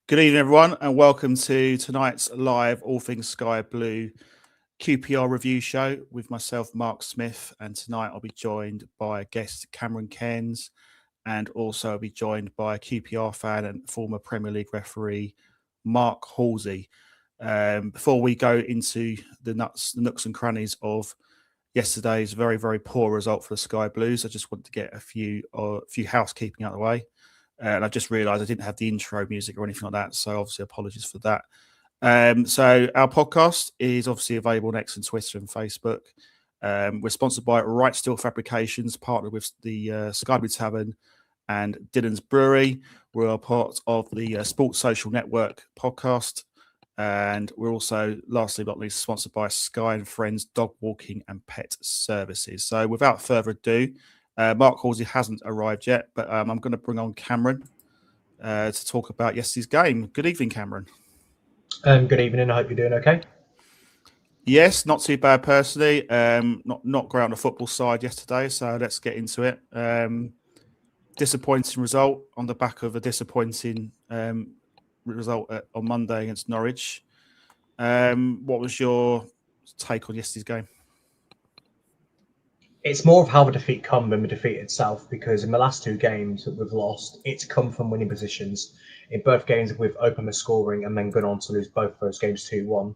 Good evening, everyone, and welcome to tonight's live All Things Sky Blue QPR review show with myself, Mark Smith. And tonight I'll be joined by guest Cameron Cairns, and also I'll be joined by a QPR fan and former Premier League referee, Mark Halsey. Before we go into the nooks and crannies of yesterday's very, very poor result for the Sky Blues, I just want to get a few housekeeping out of the way. And I just realised I didn't have the intro music or anything like that, so obviously apologies for that. So our podcast is obviously available next on Twitter and Facebook. We're sponsored by Right Steel Fabrications, partnered with the Sky Blue Tavern and Dylan's Brewery. We're part of the Sports Social Network podcast. And we're also, lastly but not least, sponsored by Sky and Friends Dog Walking and Pet Services. So without further ado, Mark Halsey hasn't arrived yet, but I'm going to bring on Cameron to talk about yesterday's game. Good evening, Cameron. Good evening. I hope you're doing okay. Yes, not too bad personally. Not great on the football side yesterday, so let's get into it. Disappointing result on the back of a disappointing result on Monday against Norwich. What was your take on yesterday's game? It's more of how the defeat come than the defeat itself, because in the last two games that we've lost, it's come from winning positions. In both games, we've opened the scoring and then gone on to lose both those games 2-1.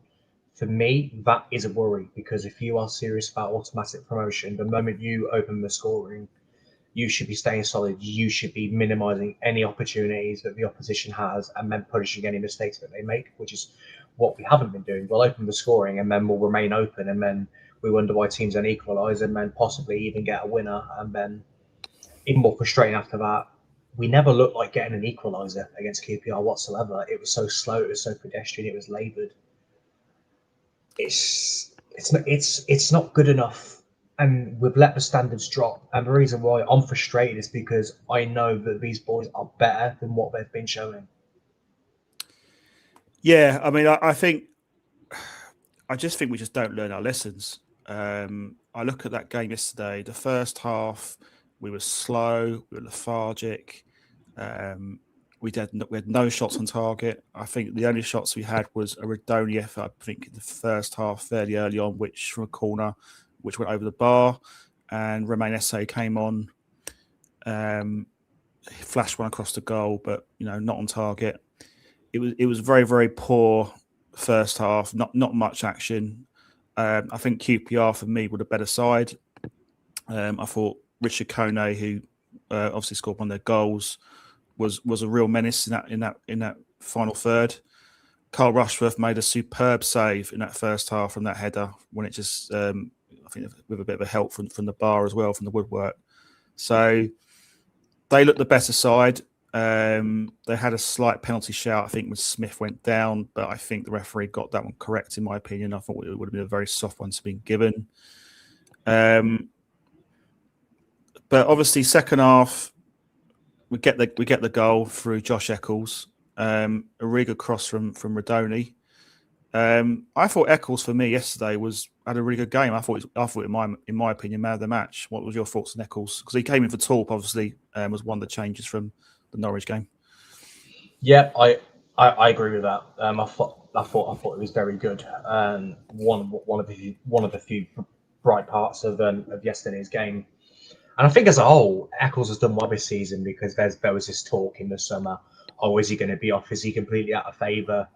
For me, that is a worry, because if you are serious about automatic promotion, the moment you open the scoring, you should be staying solid. You should be minimising any opportunities that the opposition has and then punishing any mistakes that they make, which is what we haven't been doing. We'll open the scoring and then we'll remain open, and then we wonder why teams don't equalise and then possibly even get a winner. And then even more frustrating after that, we never looked like getting an equaliser against QPR whatsoever. It was so slow, it was so pedestrian, it was laboured. It's not good enough, and we've let the standards drop. And the reason why I'm frustrated is because I know that these boys are better than what they've been showing. Yeah, I mean, I just think we just don't learn our lessons. I look at that game yesterday. The first half, we were slow, we were lethargic. We had no shots on target. I think the only shots we had was a Radoni effort, I think, in the first half, fairly early on, which from a corner, which went over the bar, and Romain Esse came on, flashed one across the goal, but not on target. It was very, very poor first half. Not much action. I think QPR for me were the better side. I thought Richard Kone, who obviously scored one of their goals, was a real menace in that final third. Carl Rushworth made a superb save in that first half from that header when it just I think with a bit of a help from the bar as well, from the woodwork. So they looked the better side. They had a slight penalty shout, I think, when Smith went down, but I think the referee got that one correct, in my opinion. I thought it would have been a very soft one to be given. But obviously, second half, we get the goal through Josh Eccles, a really good cross from Radoni. I thought Eccles for me yesterday had a really good game. I thought in my opinion, man of the match. What was your thoughts on Eccles? Because he came in for Torp, obviously, was one of the changes from the Norwich game. Yeah, I agree with that. I thought it was very good. One of the few bright parts of yesterday's game. And I think as a whole, Eccles has done well this season, because there was this talk in the summer, is he going to be off? Is he completely out of favour?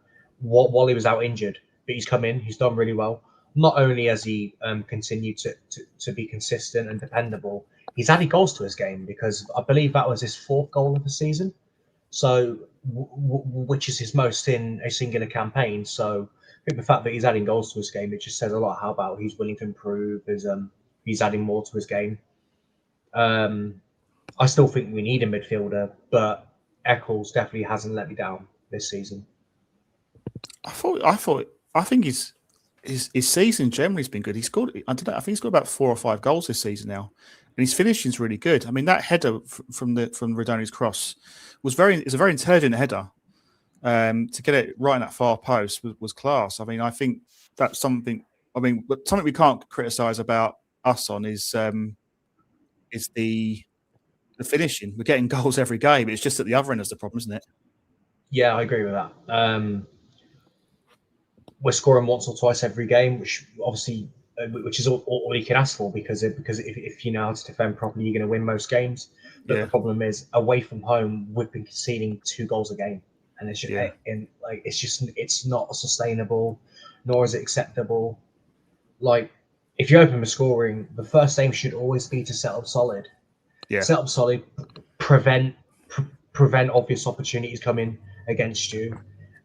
While he was out injured, but he's come in, he's done really well. Not only has he continued to be consistent and dependable, he's added goals to his game, because I believe that was his fourth goal of the season. So, which is his most in a singular campaign. So, I think the fact that he's adding goals to his game, it just says a lot how about he's willing to improve. He's adding more to his game. I still think we need a midfielder, but Eccles definitely hasn't let me down this season. I think his season generally has been good. He scored, I think he's got about 4 or 5 goals this season now, and his finishing is really good. I mean, that header from Radoni's cross is a very intelligent header. To get it right in that far post was class. I mean, I think that's something. I mean, but something we can't criticise about us on is the finishing. We're getting goals every game. It's just at the other end is the problem, isn't it? Yeah, I agree with that. We're scoring once or twice every game, which obviously, which is all you can ask for because if you know how to defend properly, you're going to win most games. But the Yeah, problem is, away from home, we've been conceding 2 goals a game, and it's just, yeah, it's not sustainable, nor is it acceptable. Like, if you open the scoring, the first aim should always be to set up solid, yeah, set up solid, prevent prevent obvious opportunities coming against you,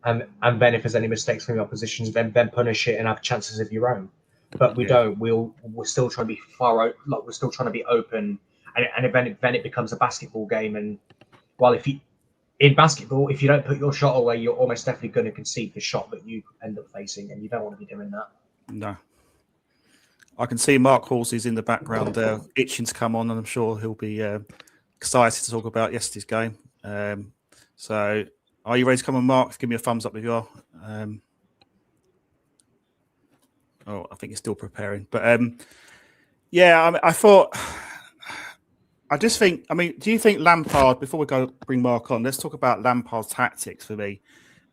and then if there's any mistakes from the oppositions, then punish it and have chances of your own. But we yeah. don't. We're still trying to be like we're still trying to be open, and then it becomes a basketball game. And while if you in basketball, if you don't put your shot away, you're almost definitely going to concede the shot that you end up facing, and you don't want to be doing that. No. I can see Mark Halsey's in the background there, itching to come on, and I'm sure he'll be excited to talk about yesterday's game. So, are you ready to come on, Mark? Give me a thumbs up if you are. I think you're still preparing. But yeah, I thought, I just think, do you think Lampard, before we go bring Mark on, let's talk about Lampard's tactics for me.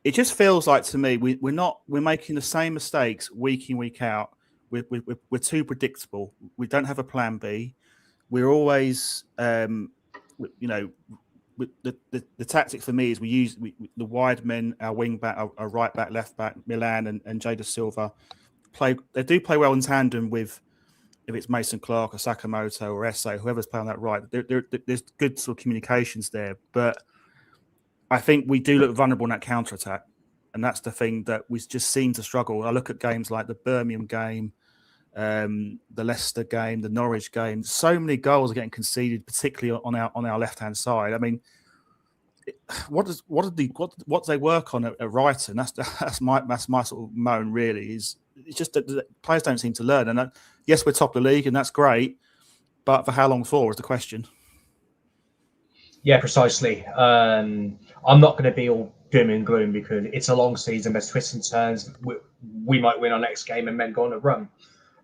It just feels like to me, we're making the same mistakes week in, week out. We're too predictable. We don't have a plan B. We're always, the tactic for me is we use the wide men, our wing back, our right back, left back, Milan and Jada Silva They do play well in tandem with, if it's Mason Clark or Sakamoto or Esse, whoever's playing that right. There's good sort of communications there, but I think we do look vulnerable in that counter attack. And that's the thing that we just seem to struggle. I look at games like the Birmingham game, the Leicester game, the Norwich game. So many goals are getting conceded, particularly on our left hand side. I mean, what do they work on at Brighton? That's my sort of moan. Really, is it's just that the players don't seem to learn. And yes, we're top of the league, and that's great, but for how long for is the question. Yeah, precisely. I'm not going to be all doom and gloom because it's a long season. There's twists and turns. We might win our next game and then go on a run.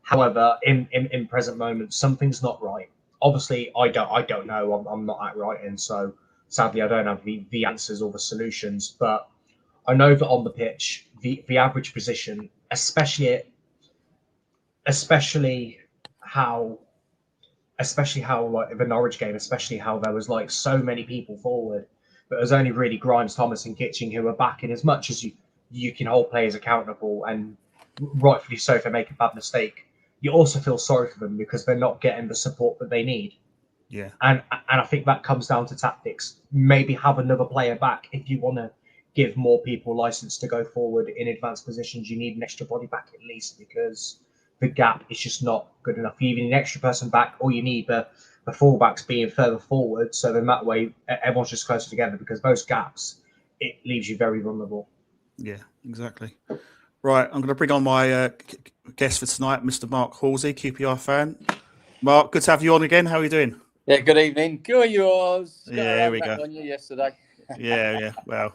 However, in present moment, something's not right. Obviously, I don't know. I'm not at right, and so sadly, I don't have the answers or the solutions. But I know that on the pitch, the average position, especially how like the Norwich game, especially how there was like so many people forward, but it was only really Grimes, Thomas, and Kitching who were back. In as much as you can hold players accountable, and rightfully so if they make a bad mistake, you also feel sorry for them because they're not getting the support that they need. Yeah, and I think that comes down to tactics. Maybe have another player back if you want to give more people license to go forward in advanced positions. You need an extra body back at least because the gap is just not good enough. You need an extra person back, or you need the fullbacks being further forward, so then that way everyone's just closer together because those gaps, it leaves you very vulnerable. Yeah, exactly. Right, I'm going to bring on my guest for tonight, Mr. Mark Halsey, QPR fan. Mark, good to have you on again. How are you doing? Yeah, good evening. Good yours. Yeah, here we go. On you yesterday. Yeah. Well,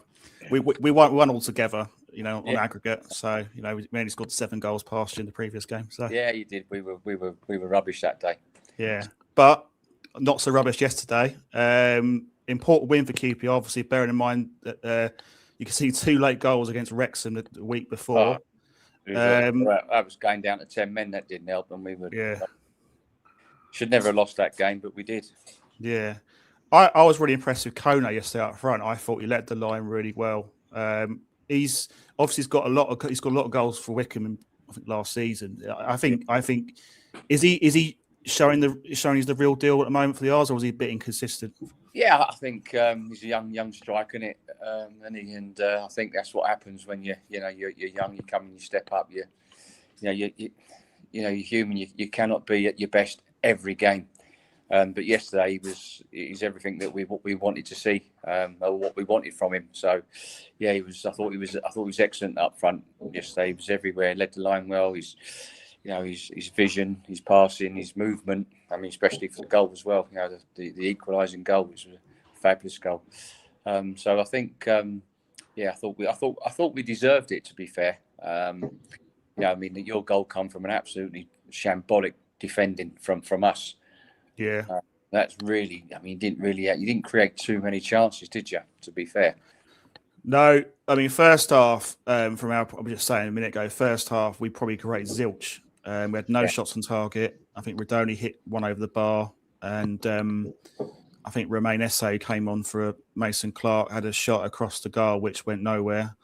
we won all together, on aggregate. So we only scored 7 goals past you in the previous game. So yeah, you did. We were rubbish that day. Yeah, but not so rubbish yesterday. Important win for QPR, obviously, bearing in mind that you can see 2 late goals against Wrexham the week before. I was going down to 10 men. That didn't help, and we were. Yeah. Should never have lost that game, but we did. Yeah. I was really impressed with Kona yesterday up front. I thought he led the line really well. He's got a lot of goals for Wickham, I think, last season. I think is he showing he's the real deal at the moment for the Ars, or was he a bit inconsistent? Yeah, I think he's a young striker, isn't it? And I think that's what happens when you're young. You come and you step up. You're human. You cannot be at your best every game. But yesterday he's everything that we wanted to see, or what we wanted from him. So yeah, I thought he was excellent up front yesterday. He was everywhere, led the line well. His vision, his passing, his movement. I mean, especially for the goal as well. The equalising goal, which was a fabulous goal. So I think, I thought we deserved it. To be fair, your goal come from an absolutely shambolic defending from us. Yeah, that's really. I mean, you didn't create too many chances, did you? To be fair. No, I mean, first half, from our, I was just saying a minute ago, first half, we probably created zilch. We had no shots on target. I think Radoni hit one over the bar. And I think Romain Esse came on for a Mason Clark, had a shot across the goal, which went nowhere.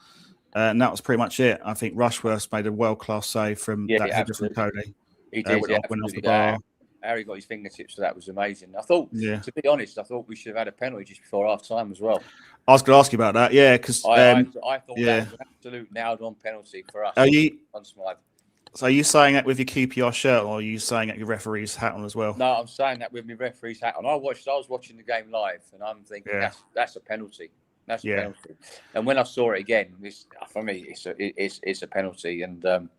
And that was pretty much it. I think Rushworth made a world-class save from that header from Cody. He did, went off the bar. Harry got his fingertips, so that was amazing. I thought, to be honest, I thought we should have had a penalty just before half-time as well. I was going to ask you about that, because I thought that was an absolute nailed-on penalty for us. So are you saying that with your QPR shirt, or are you saying that your referee's hat on as well? No, I'm saying that with my referee's hat on. I was watching the game live, and I'm thinking that's a penalty. That's a penalty. And when I saw it again, for me, it's a penalty. And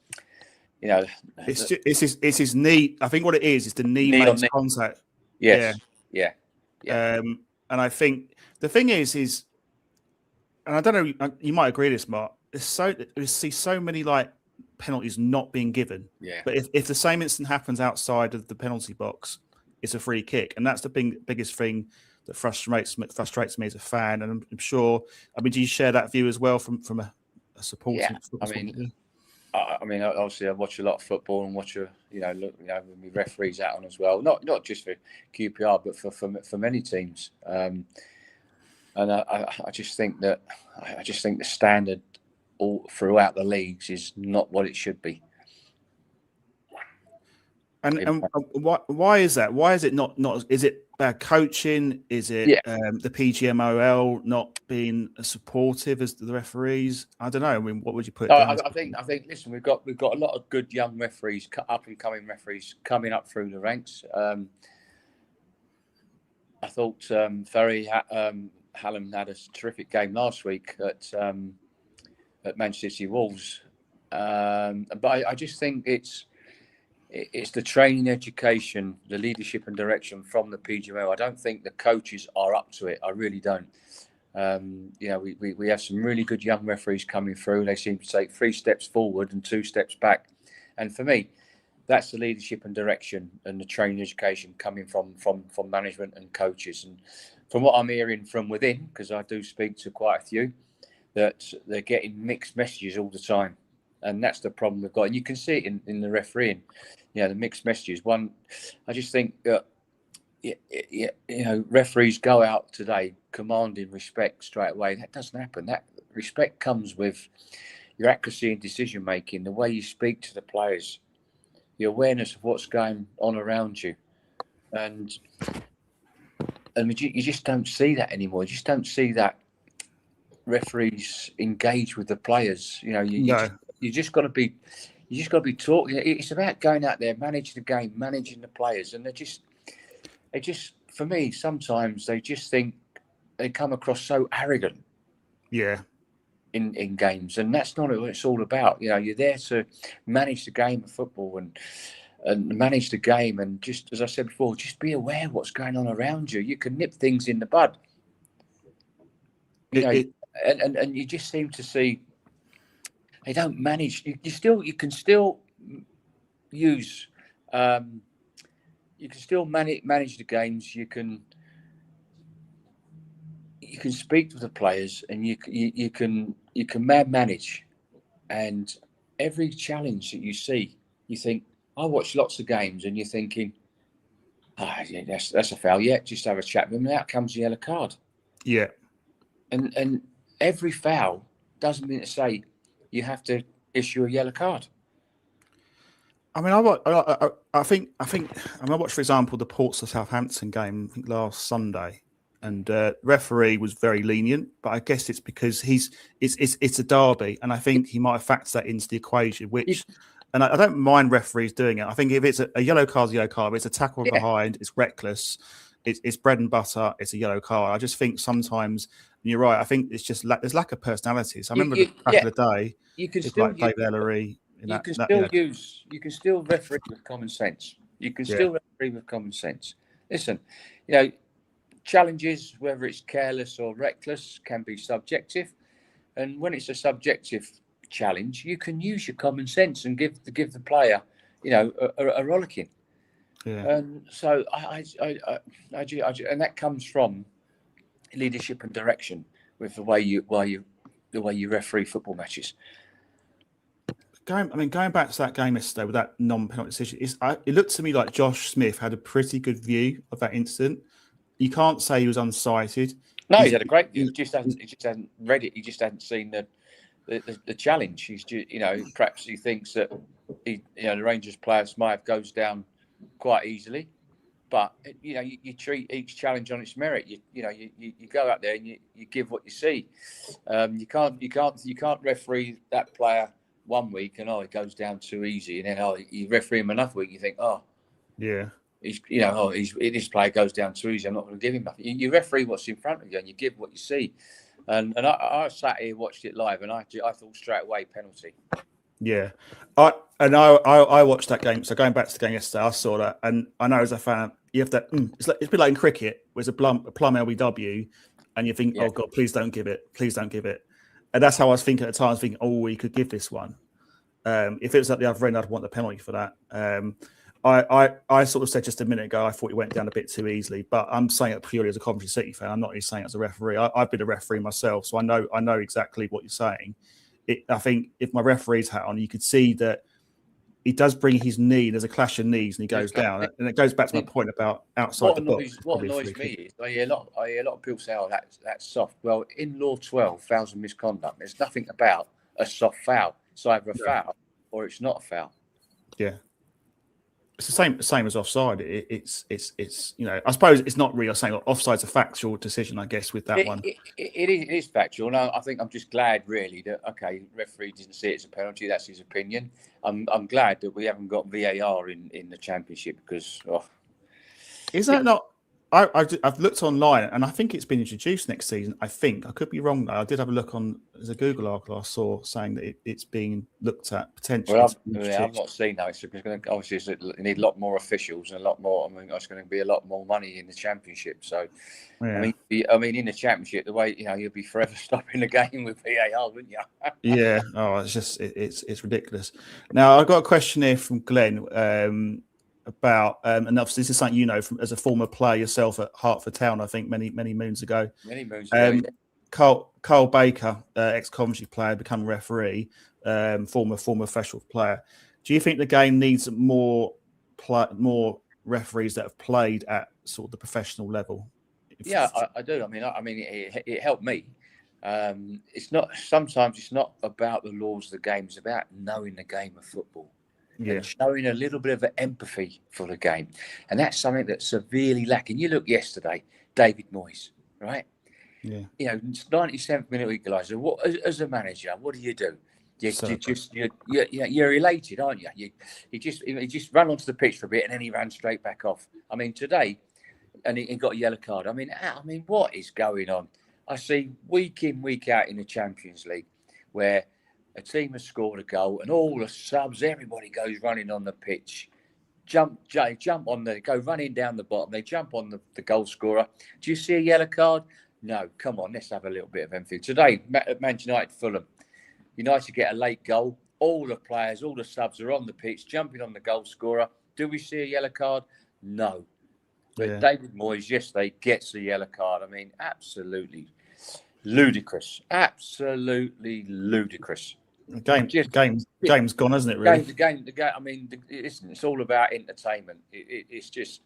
it's his knee. I think what it is the knee makes contact. Yes. Yeah. And I think the thing is, and I don't know, you might agree with this, Mark. We see so many penalties not being given. Yeah. But if the same incident happens outside of the penalty box, it's a free kick, and that's the biggest thing that frustrates me as a fan. And I'm sure. I mean, do you share that view as well from a supporter? Yeah. I mean, obviously, I watch a lot of football and watch with my referees out on as well. Not just for QPR, but for many teams. And I just think the standard all throughout the leagues is not what it should be. And why is that? Why is it not? Is it bad coaching? Is it the PGMOL not being as supportive as the referees? I don't know. I mean, what would you put? I think. Listen, we've got a lot of good young referees, up and coming referees coming up through the ranks. I thought Ferry Hallam had a terrific game last week at Manchester City Wolves, but I just think it's the training, education, the leadership and direction from the PGMO. I don't think the coaches are up to it. I really don't. We have some really good young referees coming through. They seem to take 3 steps forward and 2 steps back. And for me, that's the leadership and direction and the training education coming from management and coaches. And from what I'm hearing from within, because I do speak to quite a few, that they're getting mixed messages all the time. And that's the problem we've got. And you can see it in the refereeing, the mixed messages. One, I just think that, referees go out today commanding respect straight away. That doesn't happen. That respect comes with your accuracy in decision making, the way you speak to the players, the awareness of what's going on around you. And I mean, you just don't see that anymore. You just don't see that referees engage with the players. You just got to be talking. It's about going out there, managing the game, managing the players, and they just for me sometimes they just think they come across so arrogant. Yeah. In games, and that's not what it's all about. You're there to manage the game of football and manage the game, and just as I said before, just be aware of what's going on around you. You can nip things in the bud. And you just seem to see they don't manage. You can still use. You can still manage the games. You can speak to the players, and you can manage. And every challenge that you see, you think, I watch lots of games, and you're thinking, that's a foul. Yeah, just have a chat with them. And out comes the yellow card. Yeah. And every foul doesn't mean to say you have to issue a yellow card. I mean, I think I watched, for example, the Portsmouth Southampton game, I think last Sunday, and referee was very lenient, but I guess it's because it's a derby, and I think he might have factored that into the equation. And I don't mind referees doing it. I think if it's a yellow card, if it's a tackle behind, it's reckless, it's bread and butter, it's a yellow card. I just think sometimes, and you're right, I think it's just there's lack of personality. So I remember back in the day, you can still like David Ellery. You can still referee with common sense. You can still referee with common sense. Listen, challenges, whether it's careless or reckless, can be subjective. And when it's a subjective challenge, you can use your common sense and give the player, a rollicking. Yeah. And so I and that comes from leadership and direction with the way you the way you referee football matches. Going back to that game yesterday with that non-penalty decision, it looked to me like Josh Smith had a pretty good view of that incident. You can't say he was unsighted. No, he's had a great view. He just hasn't read it. He just hasn't seen the challenge. He's just, perhaps he thinks that the Rangers player Smythe goes down quite easily, but you treat each challenge on its merit. You go out there and you give what you see. You can't referee that player 1 week and it goes down too easy, and then you referee him another week. You think, this player goes down too easy, I'm not going to give him nothing. You referee what's in front of you and you give what you see. And I sat here, watched it live, and I thought straight away penalty. Yeah, I watched that game. So going back to the game yesterday, I saw that, and I know as a fan, you have that. It's a bit like in cricket, where it's a plum LBW, and you think, oh God, please don't give it, and that's how I was thinking at the time. I was thinking, oh, we could give this one. If it was at the other end, I'd want the penalty for that. I sort of said just a minute ago, I thought it went down a bit too easily, but I'm saying it purely as a Coventry City fan. I'm not really saying it as a referee. I've been a referee myself, so I know exactly what you're saying. I think if my referee's hat on, you could see that he does bring his knee. There's a clash of knees, and he goes down. And it goes back to my point about outside the box. What annoys me is I hear a lot of people say, "Oh, that's soft." Well, in Law 12, fouls and misconduct, there's nothing about a soft foul. It's either a foul or it's not a foul. Yeah. It's the same as offside. It's I suppose it's not really saying offside's a factual decision, I guess, with that one. It is factual. And I think I'm just glad really that referee didn't see it as a penalty. That's his opinion. I'm glad that we haven't got VAR in the Championship because is that not? I've looked online and I think it's been introduced next season. I think I could be wrong though. I did have a look on there's a Google article I saw saying that it's being looked at potentially. Well, I've not seen that. It's going to obviously need a lot more officials and a lot more. I mean, it's going to be a lot more money in the Championship. So, I mean, in the Championship, the way you'll be forever stopping the game with VAR, wouldn't you? Yeah. Oh, it's just it's ridiculous. Now I've got a question here from Glenn. About and obviously this is something from as a former player yourself at Hertford Town, I think many moons ago. Carl Baker, ex-Coventry player, become referee, former professional player. Do you think the game needs more referees that have played at sort of the professional level? Yeah, I do. I mean, it helped me. Sometimes it's not about the laws of the game; it's about knowing the game of football. And showing a little bit of empathy for the game. And that's something that's severely lacking. You look yesterday, David Moyes, right? Yeah. 97th minute equaliser. What as a manager, what do? You're elated, aren't you? He just ran onto the pitch for a bit and then he ran straight back off. I mean, today, and he got a yellow card. I mean, what is going on? I see week in, week out in the Champions League where a team has scored a goal and all the subs, everybody goes running on the pitch, go running down the bottom. They jump on the goal scorer. Do you see a yellow card? No, come on, let's have a little bit of empathy. Today, Manchester United, Fulham. United get a late goal. All the players, all the subs are on the pitch, jumping on the goal scorer. Do we see a yellow card? No. But David Moyes, yesterday, gets a yellow card. I mean, absolutely ludicrous. Absolutely ludicrous. Game's gone, hasn't it? Really, the game. I mean, it's all about entertainment. It's just.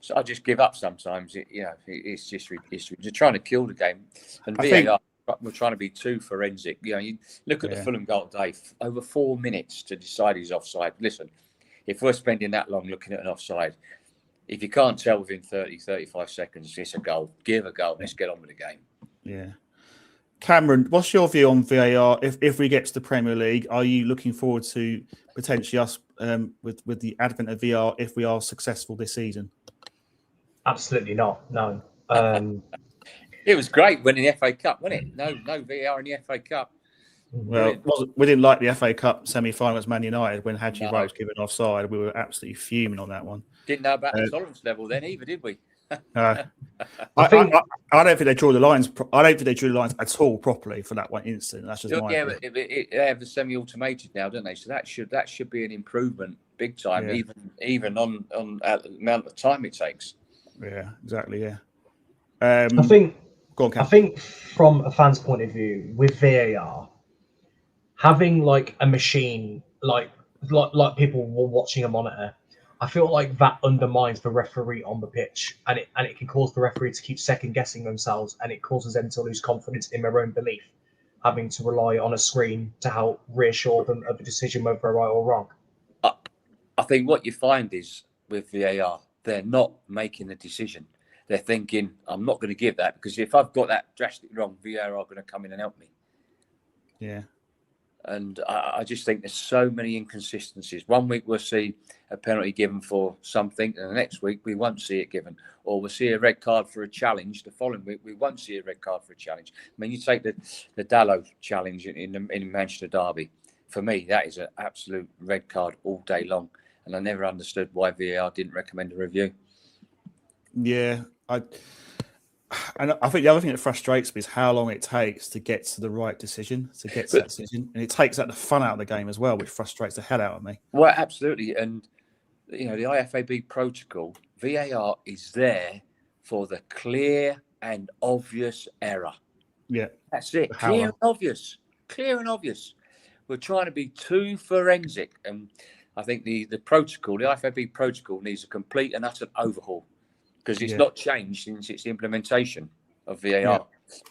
So I just give up sometimes. It's just they're trying to kill the game, and VAR we're trying to be too forensic. You look at the Fulham goal today, over 4 minutes to decide he's offside. Listen, if we're spending that long looking at an offside, if you can't tell within 30-35 seconds it's a goal, give a goal. Let's get on with the game. Yeah. Cameron, what's your view on VAR? If we get to the Premier League, are you looking forward to potentially us with the advent of VAR if we are successful this season? Absolutely not. No. It was great winning the FA Cup, wasn't it? No VAR in the FA Cup. Well, we didn't like the FA Cup semi-final against Man United when Hadji Wright was given offside. We were absolutely fuming on that one. Didn't know about the tolerance level then either, did we? I don't think they drew the lines. I don't think they drew the lines at all properly for that one incident. That's just my opinion. But they have the semi-automated now, don't they? So that should be an improvement, big time. Yeah. Even on the amount of time it takes. Yeah, exactly. Yeah. I think Go on, Cam. I think from a fan's point of view, with VAR, having like a machine, like people were watching a monitor, I feel like that undermines the referee on the pitch, and it can cause the referee to keep second guessing themselves, and it causes them to lose confidence in their own belief, having to rely on a screen to help reassure them of a decision whether they're right or wrong. I think what you find is with VAR, they're not making a decision. They're thinking, I'm not going to give that because if I've got that drastically wrong, VAR are going to come in and help me. Yeah. And I just think there's so many inconsistencies. One week we'll see a penalty given for something, and the next week we won't see it given. Or we'll see a red card for a challenge. The following week we won't see a red card for a challenge. I mean, you take the Dallow challenge in Manchester Derby. For me, that is an absolute red card all day long. And I never understood why VAR didn't recommend a review. Yeah. And I think the other thing that frustrates me is how long it takes to get to the right decision, that decision. And it takes out the fun out of the game as well, which frustrates the hell out of me. Well, absolutely. And, the IFAB protocol, VAR is there for the clear and obvious error. Yeah. That's it. Clear and obvious. We're trying to be too forensic. And I think the protocol, the IFAB protocol needs a complete and utter overhaul. Because it's not changed since its implementation of VAR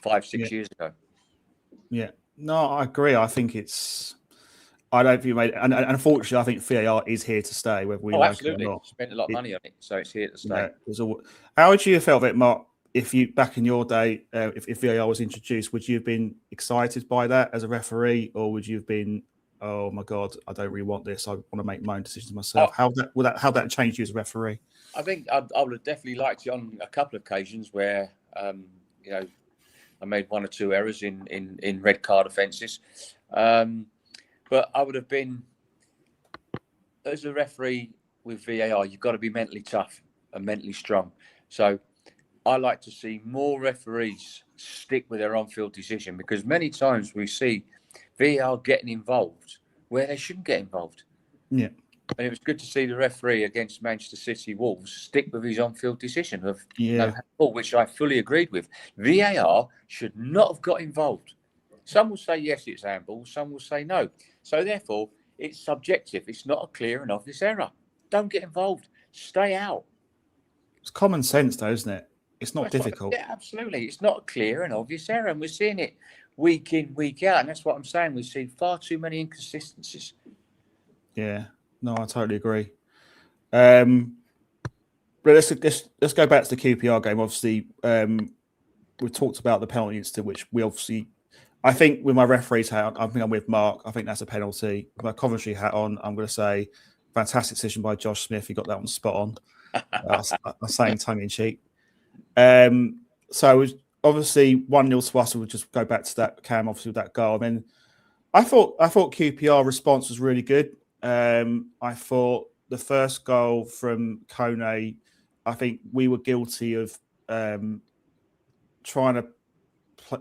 5-6 years ago. Yeah. No, I agree. I think I don't think you made, and unfortunately, I think VAR is here to stay, whether we like it or not. Spent a lot of money on it, so it's here to stay. How would you have felt it, Mark, if you, back in your day, if VAR was introduced, would you have been excited by that as a referee, or would you have been, oh my God, I don't really want this, I want to make my own decisions myself? How that change you as a referee? I think I would have definitely liked it on a couple of occasions where, I made one or two errors in red card offences. But I would have been, as a referee with VAR, you've got to be mentally tough and mentally strong. So I like to see more referees stick with their on-field decision, because many times we see VAR getting involved where they shouldn't get involved. Yeah. And it was good to see the referee against Manchester City Wolves stick with his on-field decision of no handball, which I fully agreed with. VAR should not have got involved. Some will say yes, it's handball. Some will say no. So therefore, it's subjective. It's not a clear and obvious error. Don't get involved. Stay out. It's common sense, though, isn't it? It's not difficult. Yeah, absolutely. It's not a clear and obvious error, and we're seeing it week in, week out. And that's what I'm saying. We see far too many inconsistencies. Yeah. No, I totally agree. But let's go back to the QPR game. Obviously, we talked about the penalty incident, which we obviously, I think with my referee's hat on, I think I'm with Mark. I think that's a penalty. With my Coventry hat on, I'm going to say fantastic decision by Josh Smith. He got that one spot on. I'm saying tongue in cheek. So it was obviously 1-0 to us. We'll just go back to that, Cam, obviously with that goal. I mean, I thought QPR response was really good. I thought the first goal from Kone, I think we were guilty of trying to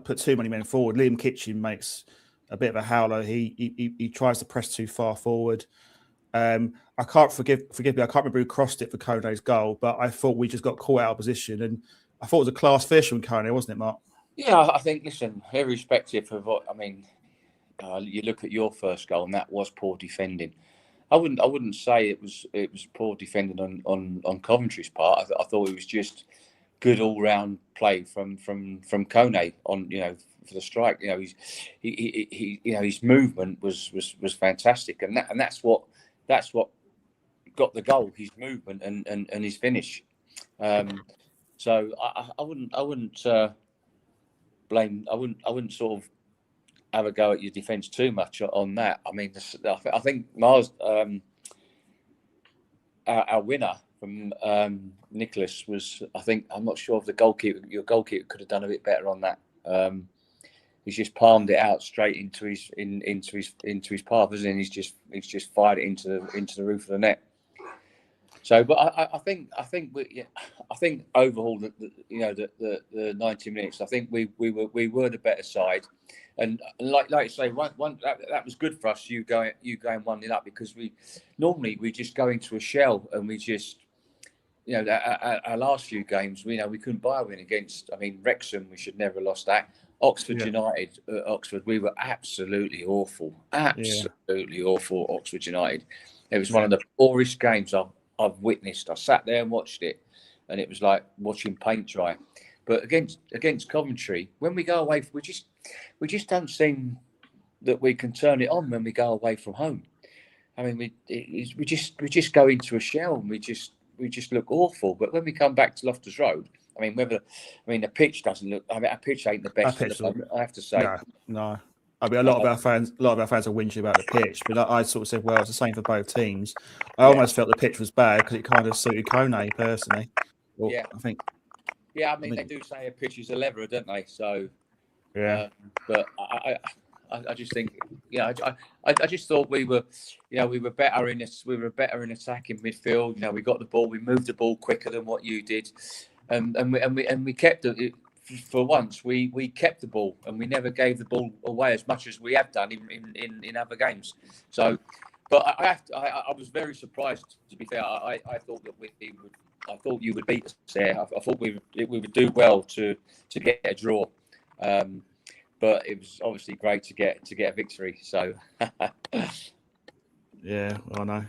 put too many men forward. Liam Kitchen makes a bit of a howler. He tries to press too far forward. I can't forgive me. I can't remember who crossed it for Kone's goal, but I thought we just got caught out of position, and I thought it was a class finish from Kone, wasn't it, Mark? Yeah, I think. Listen, irrespective of what you look at your first goal, and that was poor defending. I wouldn't say it was poor defending on Coventry's part. I thought it was just good all round play from Kone on for the strike. His movement was fantastic, and that's what got the goal. His movement and his finish. So I wouldn't blame. I wouldn't sort of have a go at your defence too much on that. I mean, I think Mars, our winner from Nicholas was. I'm not sure if your goalkeeper could have done a bit better on that. He's just palmed it out straight into his path, isn't he? He's just fired it into the roof of the net. So, but I think overall the 90 minutes. I think we were the better side, and like you say, one that was good for us. You going 1-0 up, because we normally just go into a shell and we just you know, our last few games, we couldn't buy a win against. I mean, Wrexham, we should never have lost that. Oxford United, Oxford, we were absolutely awful, awful. Oxford United, it was one of the poorest games I've witnessed. I sat there and watched it, and it was like watching paint dry. But against Coventry, when we go away, we just don't seem that we can turn it on when we go away from home. I mean, we just go into a shell and we just look awful. But when we come back to Loftus Road, the pitch doesn't look. I mean, our pitch ain't the best. I have to say. No. I mean, a lot of our fans are whinging about the pitch, but I sort of said, well, it's the same for both teams. I almost felt the pitch was bad because it kind of suited Kone personally. Well, I think. Yeah, I mean, they do say a pitch is a lever, don't they? So. Yeah. But I just think, I just thought we were better in this. We were better in attacking midfield. We got the ball. We moved the ball quicker than what you did, and we kept it. For once, we kept the ball and we never gave the ball away as much as we have done in other games. So, but I was very surprised. To be fair, I thought that I thought you would beat us there. I thought we would do well to get a draw. But it was obviously great to get a victory. So, yeah, I know.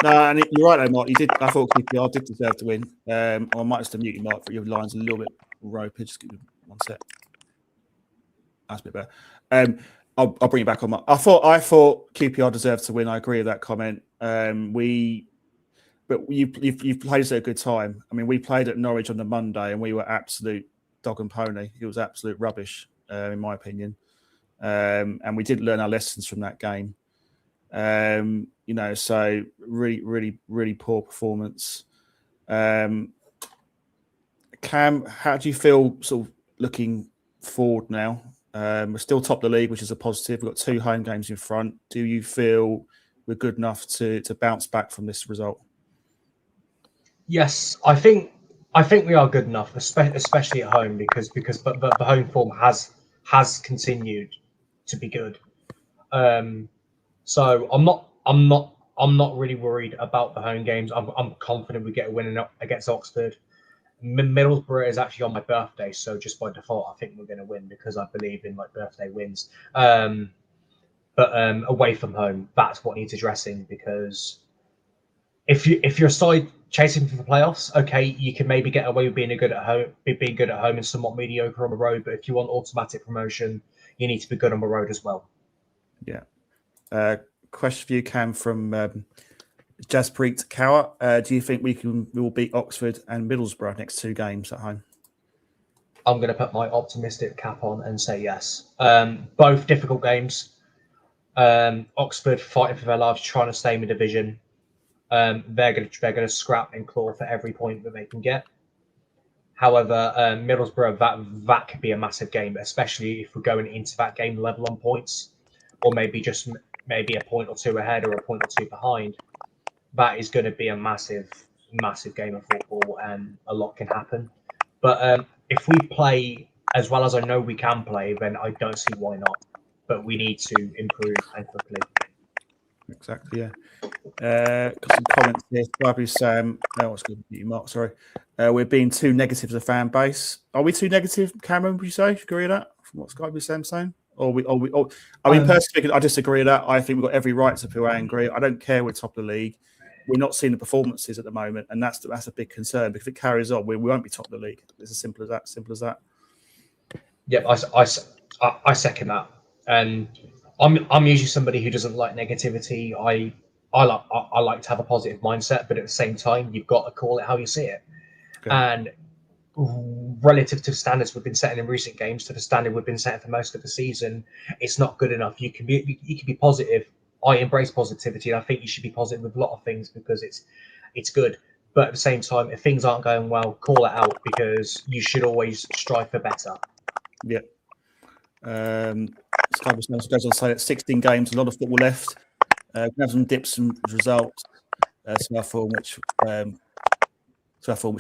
No, and you're right, though, Mark. You did. I thought QPR did deserve to win. I might just mute you, Mark, for your line's a little bit ropey. Just give me one sec. That's a bit better. I'll bring you back on. I thought QPR deserved to win. I agree with that comment. But you've played us at a good time. I mean, we played at Norwich on the Monday, and we were absolute dog and pony. It was absolute rubbish, in my opinion. And we did learn our lessons from that game. So really, really, really poor performance. Cam, how do you feel sort of looking forward now? We're still top of the league, which is a positive. We've got 2 home games in front. Do you feel we're good enough to bounce back from this result? Yes, I think we are good enough, especially at home, because the home form has continued to be good. So I'm not really worried about the home games. I'm confident we get a win against Oxford. Middlesbrough is actually on my birthday, so just by default, I think we're going to win because I believe in birthday wins. But away from home, that's what needs addressing, because if you're a side chasing for the playoffs, okay, you can maybe get away with being good at home and somewhat mediocre on the road. But if you want automatic promotion, you need to be good on the road as well. Yeah. Question for you, Cam, from Jaspreet Kaur. Do you think we will beat Oxford and Middlesbrough next 2 games at home? I'm going to put my optimistic cap on and say yes. Both difficult games. Oxford fighting for their lives, trying to stay in the division. They're going to scrap and claw for every point that they can get. However, Middlesbrough, that could be a massive game, especially if we're going into that game level on points, or maybe a point or 2 ahead or a point or 2 behind. That is going to be a massive, massive game of football, and a lot can happen. But if we play as well as I know we can play, then I don't see why not. But we need to improve and quickly. Exactly, yeah. Got some comments here. Probably Sam. No, what's good? Mark, sorry. We're being too negative as a fan base. Are we too negative, Cameron? Would you say? Do you agree with that? From what Skype is saying? I mean, personally, I disagree with that. I think we've got every right to feel angry. I don't care we're top of the league. We're not seeing the performances at the moment, and that's a big concern, because if it carries on, we won't be top of the league. It's as simple as that. Simple as that. Yep, I second that. And I'm usually somebody who doesn't like negativity. I like to have a positive mindset, but at the same time, you've got to call it how you see it. Okay. And relative to the standards we've been setting in recent games, to the standard we've been setting for most of the season, it's not good enough. You can be positive. I embrace positivity, and I think you should be positive with a lot of things because it's good. But at the same time, if things aren't going well, call it out, because you should always strive for better. Yeah. Skype goes on to say that 16 games, a lot of football left. We have some dips and results. To our form, which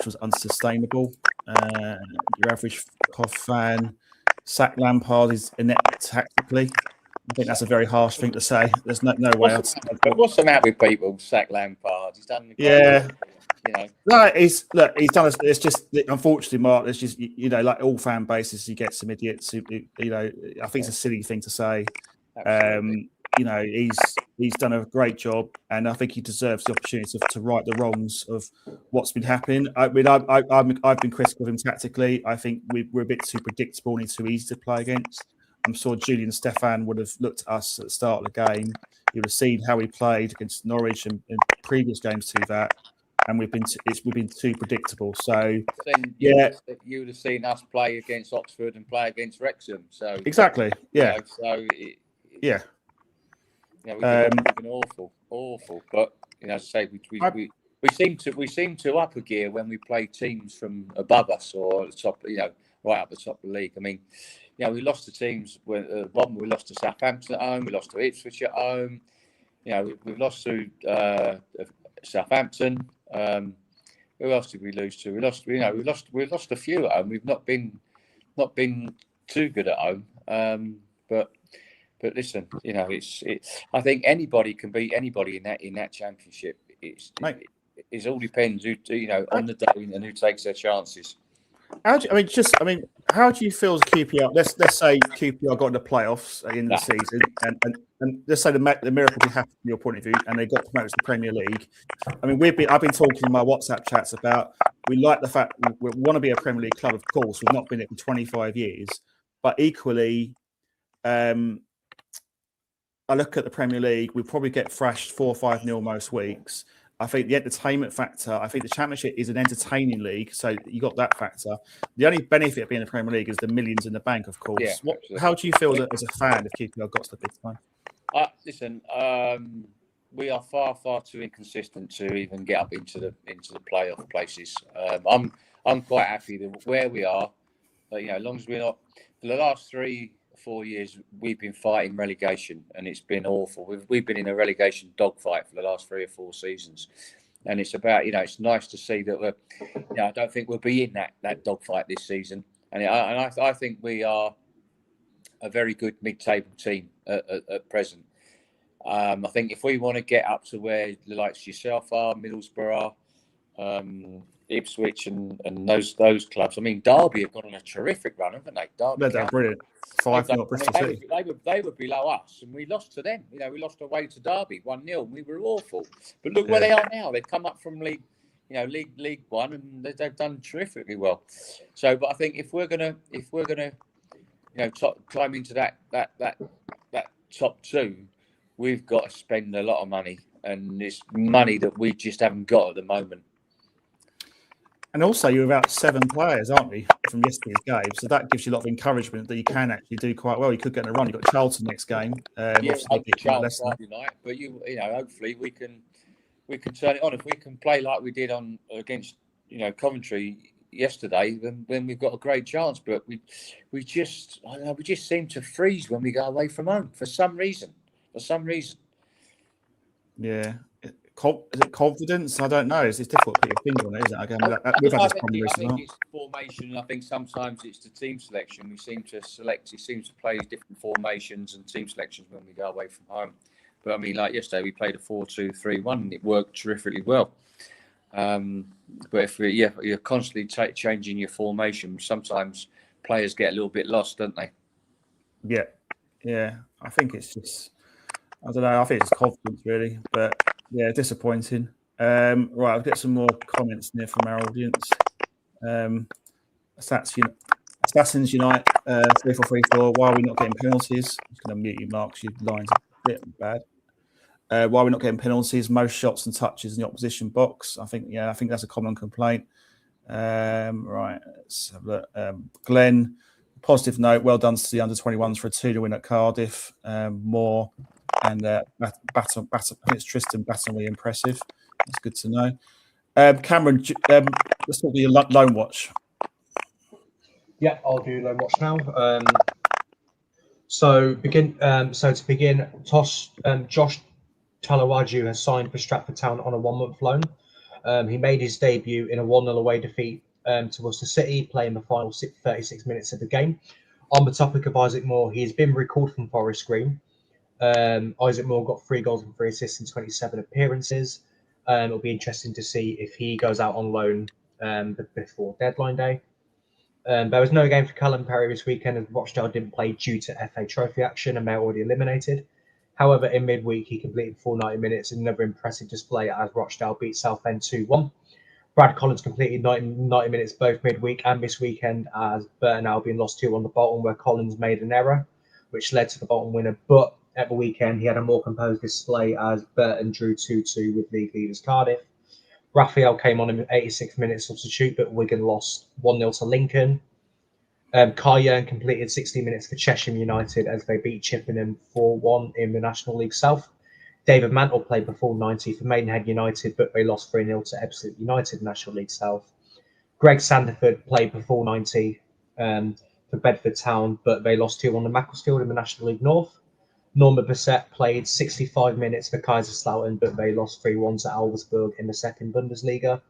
was unsustainable. Your average Cov fan, sack Lampard is inept tactically. I think that's a very harsh thing to say. There's no way. What's the matter with people? Sack Lampard. He's done. Yeah. No, he's done. It's just unfortunately, Mark. There's just like all fan bases, you get some idiots. I think it's a silly thing to say. He's done a great job, and I think he deserves the opportunity to right the wrongs of what's been happening. I mean, I've been critical of him tactically. I think we're a bit too predictable and too easy to play against. I'm sure Julian Stefan would have looked at us at the start of the game. He would have seen how we played against Norwich and in previous games to that. And we've been too predictable. So you would have seen us play against Oxford and play against Wrexham. So exactly, yeah. We've been awful. But as I say, we seem to up a gear when we play teams from above us or the top, right up the top of the league. I mean, we lost to teams when we lost to Southampton at home, we lost to Ipswich at home. We've lost to Southampton. Who else did we lose to? We lost a few at home. We've not been too good at home. But listen, I think anybody can beat anybody in that championship. It all depends who on the day and who takes their chances. How do you feel as QPR? Let's say QPR got in the playoffs at the end of the season, and let's say the miracle did happen from your point of view, and they got promoted to the Premier League. I mean, I've been talking in my WhatsApp chats about we like the fact we want to be a Premier League club. Of course, we've not been it for 25 years, but equally, I look at the Premier League. We probably get thrashed 4 or 5-0 most weeks. I think the entertainment factor, I think the Championship is an entertaining league, so you got that factor. The only benefit of being in the Premier League is the millions in the bank, of course. Yeah, how do you feel as a fan if QPR got to the big time? Listen, we are far too inconsistent to even get up into the playoff places. I'm quite happy that where we are. As long as we're not, for the last 3-4 years, we've been fighting relegation, and it's been awful. We've been in a relegation dogfight for the last 3 or 4 seasons, and it's about it's nice to see that we're. I don't think we'll be in that dogfight this season, and I think we are a very good mid-table team at present. I think if we want to get up to where the likes of yourself are, Middlesbrough, Ipswich, and those clubs. I mean, Derby have gone on a terrific run, haven't they? Derby, they're brilliant. 5-0 Bristol City. They were below us, and we lost to them. We lost away to Derby 1-0. We were awful, but look where they are now. They've come up from League One, and they've done terrifically well. So, but I think if we're gonna climb into that top 2, we've got to spend a lot of money, and it's money that we just haven't got at the moment. And also, you're about 7 players, aren't we, from yesterday's game? So that gives you a lot of encouragement that you can actually do quite well. You could get in a run. You've got Charlton next game. Charlton Friday night, but hopefully we can turn it on. If we can play like we did against Coventry yesterday, then we've got a great chance. But we just seem to freeze when we go away from home for some reason. Yeah. Is it confidence? I don't know. It's difficult to put your finger on it, isn't it? Again, we've had this problem recently. I think it's formation. I think sometimes it's the team selection. We seem to play different formations and team selections when we go away from home. But I mean, like yesterday, we played a 4-2-3-1, and it worked terrifically well. But if you're constantly changing your formation, sometimes players get a little bit lost, don't they? Yeah. I think it's just, I don't know. I think it's confidence, really. But yeah, disappointing. Right, I'll get some more comments here from our audience. Assassins Unite 3434. Why are we not getting penalties? I'm just going to mute you, Mark. Your line's a bit bad. Why are we not getting penalties? Most shots and touches in the opposition box. I think that's a common complaint. Right, let's have a look. Glenn, positive note. Well done to the under-21s for a 2-0 win at Cardiff. More and it's Tristan Battenley impressive. That's good to know. Cameron, let's talk to your loan watch. Yeah, I'll do loan watch now. So to begin, Josh Talawaju has signed for Stratford Town on a 1-month loan. He made his debut in a 1-0 away defeat to Worcester City, playing the final 36 minutes of the game. On the topic of Isaac Moore, he has been recalled from Forest Green. Isaac Moore got 3 goals and 3 assists in 27 appearances. It'll be interesting to see if he goes out on loan before deadline day. There was no game for Callum Perry this weekend as Rochdale didn't play due to FA Trophy action and they're already eliminated. However, in midweek, he completed full 90 minutes in another impressive display as Rochdale beat Southend 2-1. Brad Collins completed 90 minutes both midweek and this weekend as Burton Albion lost 2-1 to Bolton, where Collins made an error, which led to the Bolton winner. But at the weekend, he had a more composed display as Burton drew 2-2 with league leaders Cardiff. Raphael came on in 86 minutes substitute, but Wigan lost 1-0 to Lincoln. Cairns completed 60 minutes for Cheshire United as they beat Chippenham 4-1 in the National League South. David Mantle played the full 90 for Maidenhead United, but they lost 3-0 to Epsom United National League South. Greg Sanderford played the full 90 for Bedford Town, but they lost 2-1 to Macclesfield in the National League North. Norman Bissett played 65 minutes for Kaiserslautern, but they lost 3-1 to Alversburg in the second Bundesliga.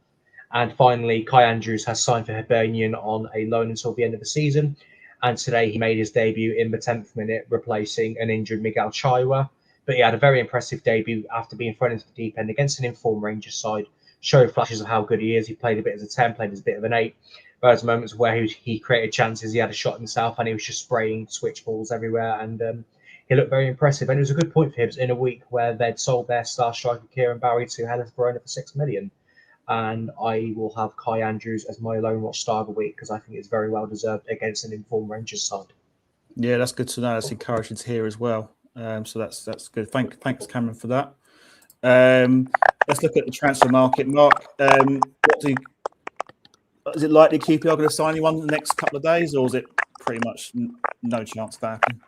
And finally, Kai Andrews has signed for Hibernian on a loan until the end of the season. And today he made his debut in the 10th minute, replacing an injured Miguel Chaiwa. But he had a very impressive debut after being thrown into the deep end against an informed Rangers side. Showed flashes of how good he is. He played a bit as a 10, played as a bit of an 8. There was moments where he created chances. He had a shot himself and he was just spraying switch balls everywhere. And he looked very impressive. And it was a good point for Hibs in a week where they'd sold their star striker Kieran Barry to Hellas Verona for $6 million. And I will have Kai Andrews as my lone watch star of the week because I think it's very well deserved against an informed Rangers side. Yeah, that's good to know. That's encouraging to hear as well. So that's good. Thanks, Cameron, for that. Let's look at the transfer market. Mark, is it likely QPR going to sign anyone in the next couple of days, or is it pretty much no chance of that happening?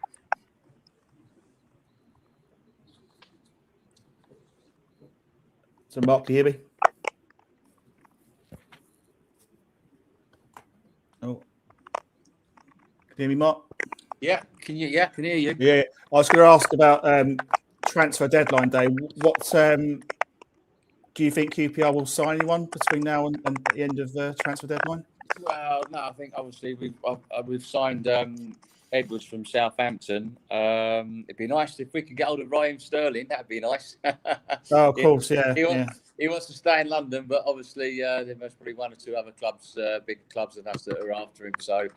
So, Mark, can you hear me? Oh, can you hear me, Mark? Yeah, can hear you. Yeah, I was going to ask about transfer deadline day. What do you think QPR will sign anyone between now and the end of the transfer deadline? Well, no, I think obviously we've signed Edwards from Southampton. It'd be nice if we could get hold of Raheem Sterling. That'd be nice. Oh, of course, yeah. He wants to stay in London, but obviously there must be one or two other clubs, big clubs than us, that are after him. So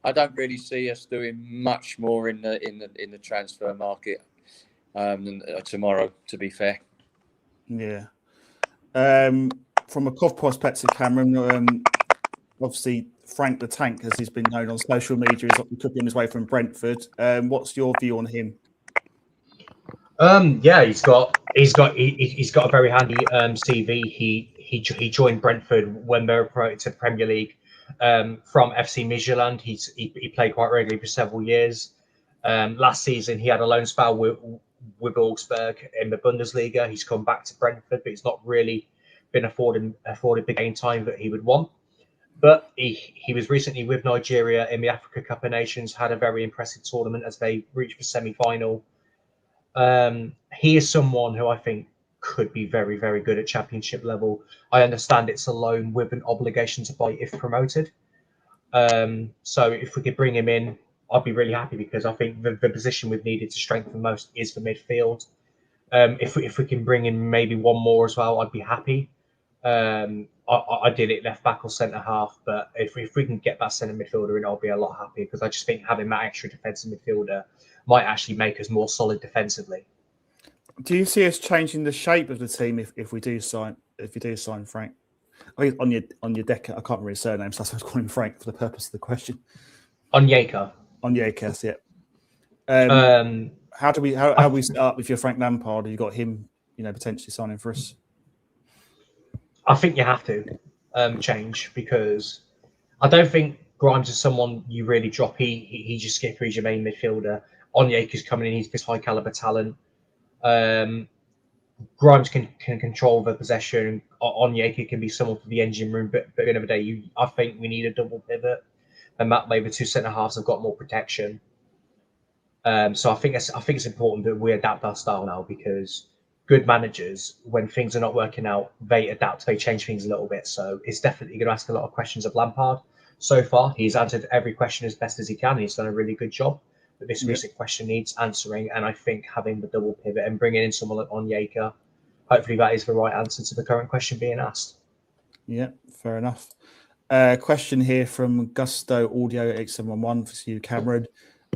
I don't really see us doing much more in the transfer market than tomorrow. To be fair. Yeah. From a COV perspective, Cameron, obviously Frank the Tank, as he's been known on social media, could be on his way from Brentford. What's your view on him? Yeah, he's got a very handy CV. He joined Brentford when they were promoted to Premier League from FC Midtjylland. He played quite regularly for several years. Last season, he had a loan spell with Augsburg in the Bundesliga. He's come back to Brentford, but he's not really been afforded the game time that he would want. But he was recently with Nigeria in the Africa Cup of Nations, had a very impressive tournament as they reached the semi-final. He is someone who I think could be very, very good at championship level. I understand it's a loan with an obligation to buy if promoted. So if we could bring him in, I'd be really happy because I think the position we've needed to strengthen most is the midfield. If we can bring in maybe one more as well, I'd be happy. I did it left back or centre half, but if we can get that centre midfielder in, I'll be a lot happier because I just think having that extra defensive midfielder might actually make us more solid defensively. Do you see us changing the shape of the team if we do sign Frank? I mean, on your deck, I can't remember his surname, so I was calling him Frank for the purpose of the question. Onyeka, yeah. How do we set up if you're Frank Lampard? Have you got him, potentially signing for us? I think you have to change because I don't think Grimes is someone you really drop. He just skip through your main midfielder. Onyeka's coming in. He's this high caliber talent. Grimes can control the possession. Onyeka can be someone for the engine room. But at the end of the day, I think we need a double pivot, and that way the two centre halves have got more protection. So I think it's important that we adapt our style now because good managers, when things are not working out, they adapt, they change things a little bit. So it's definitely going to ask a lot of questions of Lampard. So far, he's answered every question as best as he can. He's done a really good job. But this recent question needs answering. And I think having the double pivot and bringing in someone like Onyeka hopefully that is the right answer to the current question being asked. Yeah, fair enough. Question here from Gusto Audio 8711 for you, Cameron.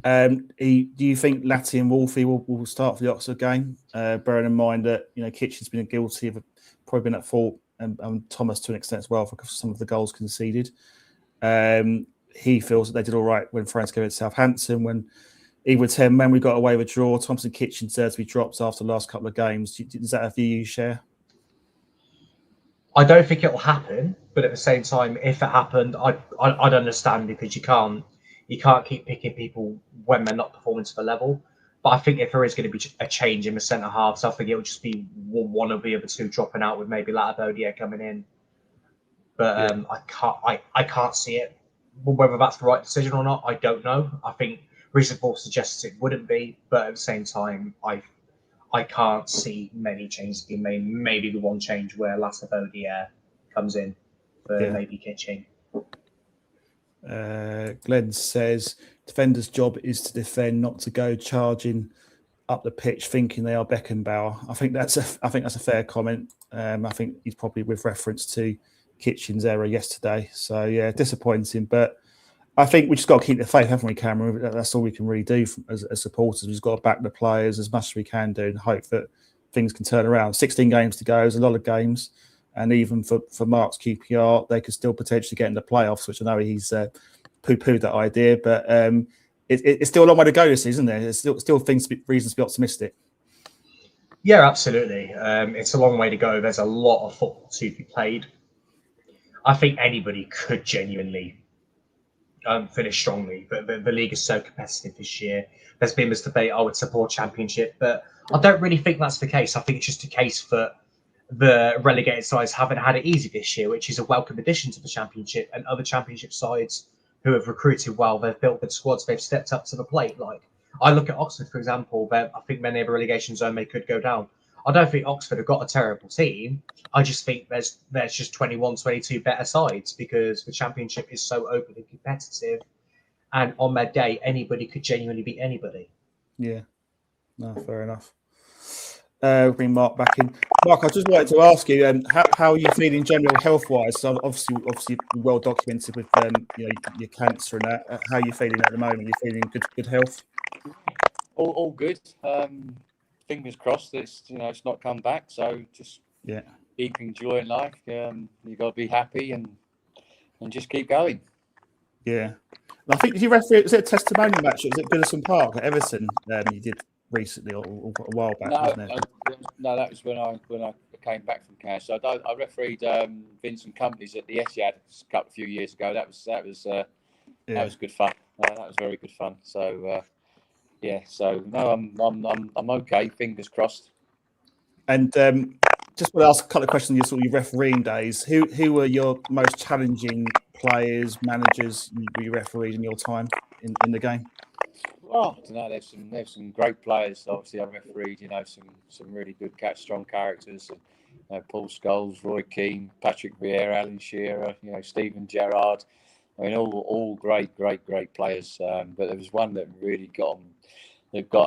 Do you think Latty and Wolfie will start for the Oxford game? Bearing in mind that Kitchen's been guilty of probably been at fault, and Thomas to an extent as well for some of the goals conceded. He feels that they did all right when France came to Southampton. When even with 10 men, we got away with a draw. Thompson Kitchen deserves to be dropped after the last couple of games. Is that a view you share? I don't think it will happen, but at the same time, if it happened, I'd understand, because you can't keep picking people when they're not performing to the level. But I think if there is going to be a change in the centre halves, I think it will just be one of the other two dropping out, with maybe Latibodier coming in. But I can't see it. Whether that's the right decision or not, I don't know. I think recent form suggests it wouldn't be, but at the same time, I can't see many changes being made. Maybe the one change where Latibodier comes in for maybe Kitchen. Glenn says defenders' job is to defend, not to go charging up the pitch thinking they are Beckenbauer. I think that's a fair comment. I think he's probably with reference to Kitchen's error yesterday. So yeah, disappointing, but I think we just got to keep the faith, haven't we, Cameron? That's all we can really do as supporters. We've just got to back the players as much as we can do and hope that things can turn around. 16 games to go. There's a lot of games. And even for Mark's QPR, they could still potentially get in the playoffs, which I know he's poo-pooed that idea. But it's still a long way to go this season, isn't there? There's still reasons to be optimistic. Yeah, absolutely. It's a long way to go. There's a lot of football to be played. I think anybody could genuinely finish strongly, but the league is so competitive this year. There's been this debate, it's a poor championship, but I don't really think that's the case. I think it's just a case that the relegated sides haven't had it easy this year, which is a welcome addition to the championship, and other championship sides who have recruited well, they've built good squads, they've stepped up to the plate. Like, I look at Oxford, for example, I think many of the relegation zone they could go down. I don't think Oxford have got a terrible team. I just think there's just 21, 22 better sides, because the championship is so open and competitive, and on their day, anybody could genuinely beat anybody. Yeah, no, fair enough. Bring Mark back in. Mark, I just wanted to ask you, how are you feeling general health-wise? So obviously well documented with your cancer and that. How are you feeling at the moment? Are you feeling good health? All good. Fingers crossed that it's not come back. So just keep enjoying life. You got to be happy and just keep going. Yeah, and I think did you referee? Was it a testimonial match? Was it Goodison Park at Everton? You did recently or a while back, wasn't it? No, that was when I came back from cancer. So I refereed Vincent Companies at the Etihad a few years ago. That was good fun. That was very good fun. So. So no, I'm okay. Fingers crossed. And just want to ask a couple of questions on your refereeing days. Who were your most challenging players, managers you refereed in your time in the game? Well, I don't know. There's some great players. Obviously, I refereed. Some really good strong characters. Paul Scholes, Roy Keane, Patrick Vieira, Alan Shearer. Stephen Gerrard. I mean, all great players. But there was one that really got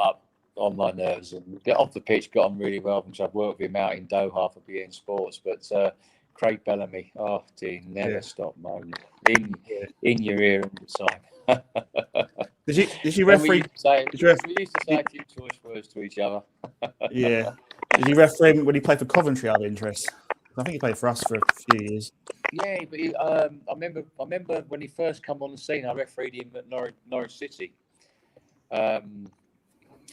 up on my nerves, and get off the pitch got on really well, because I've worked with him out in Doha for BN Sports. But Craig Bellamy, never stop moaning in your ear all the time. Did you referee? We used to say a few choice words to each other. Yeah. Did you referee him when he played for Coventry out of interest? I think he played for us for a few years. Yeah, but I remember when he first come on the scene, I refereed him at Norwich City.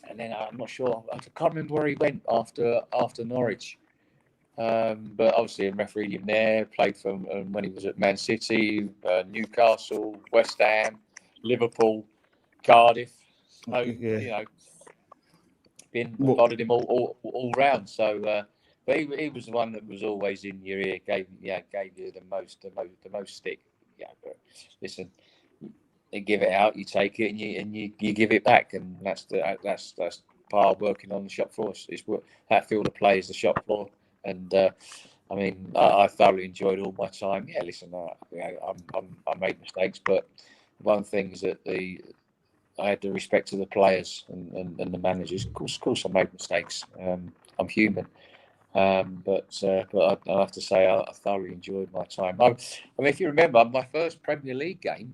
And then I'm not sure. I can't remember where he went after Norwich. But obviously, I refereed him there. Played for him when he was at Man City, Newcastle, West Ham, Liverpool, Cardiff. So followed him all round. So, but he was the one that was always in your ear, gave you the most stick. Yeah, but listen. They give it out, you take it, and you give it back, and that's part of working on the shop floor. It's that field of play is the shop floor, and I thoroughly enjoyed all my time. Yeah, listen, I made mistakes, but one thing is that I had the respect of the players and the managers. Of course, I made mistakes. I'm human, But I have to say I thoroughly enjoyed my time. I mean, if you remember, my first Premier League game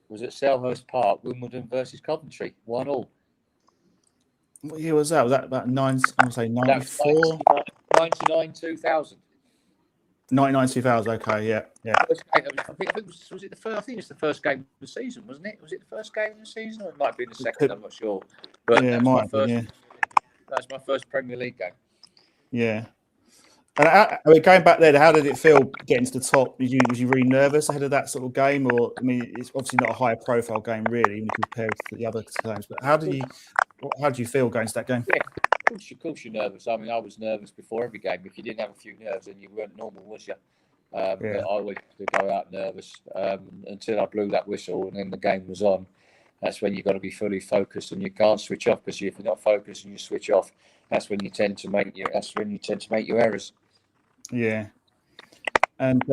was at Selhurst Park, Wimbledon versus Coventry, 1-1. What year was that? Was that about I'm going to say 94? 99, 2000. 99, 2000. Okay, yeah. I think it was it the first. I think it's the first game of the season, wasn't it? Was it the first game of the season, or it might be the second? I'm not sure. But yeah, that's my first Premier League game. Yeah. And I mean, going back there, how did it feel getting to the top? Was you really nervous ahead of that sort of game, or I mean, it's obviously not a high profile game really, when you compare it to the other games. But how did you feel going to that game? Yeah, of course you're nervous. I mean, I was nervous before every game. If you didn't have a few nerves, then you weren't normal, was you? But I always had to go out nervous until I blew that whistle, and then the game was on. That's when you've got to be fully focused, and you can't switch off, because if you're not focused and you switch off, that's when you tend to make your errors. Yeah, and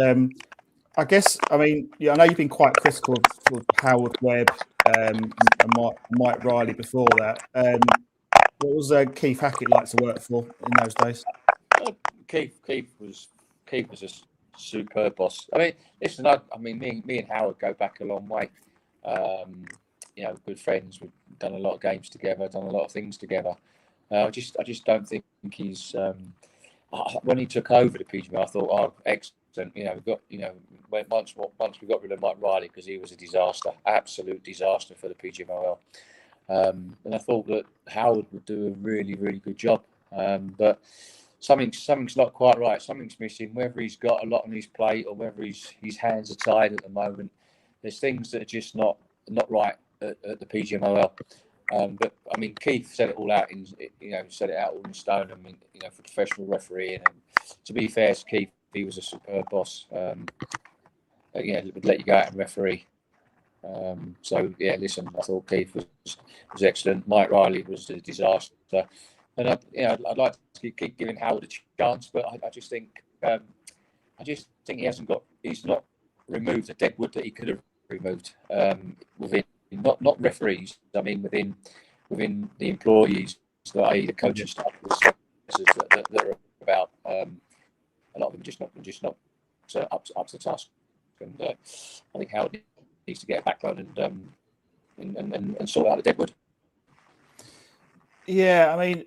I guess I mean, I know you've been quite critical of Howard Webb and Mike Riley before that. What was Keith Hackett like to work for in those days? Keith was a superb boss. I mean, listen, I mean, me and Howard go back a long way. Good friends. We've done a lot of games together, done a lot of things together. I just don't think he's. When he took over the PGMOL, I thought, oh, excellent. Once we got rid of Mike Riley, because he was a disaster, absolute disaster for the PGMOL. And I thought that Howard would do a really, really good job. But something's not quite right. Something's missing. Whether he's got a lot on his plate or whether his hands are tied at the moment, there's things that are just not right at the PGMOL. But I mean, Keith said it all out. Said it out all in stone. I mean, for professional refereeing. And to be fair to Keith, he was a superb boss. Would let you go out and referee. Listen, I thought Keith was excellent. Mike Riley was a disaster, and I'd like to keep giving Howard a chance, but I just think he's not removed the dead wood that he could have removed within. Not referees. I mean, within the employees, i.e. the coaching staff, that are about. A lot of them just not up to the task, and I think Howard needs to get a backbone and sort out the deadwood. Yeah, I mean,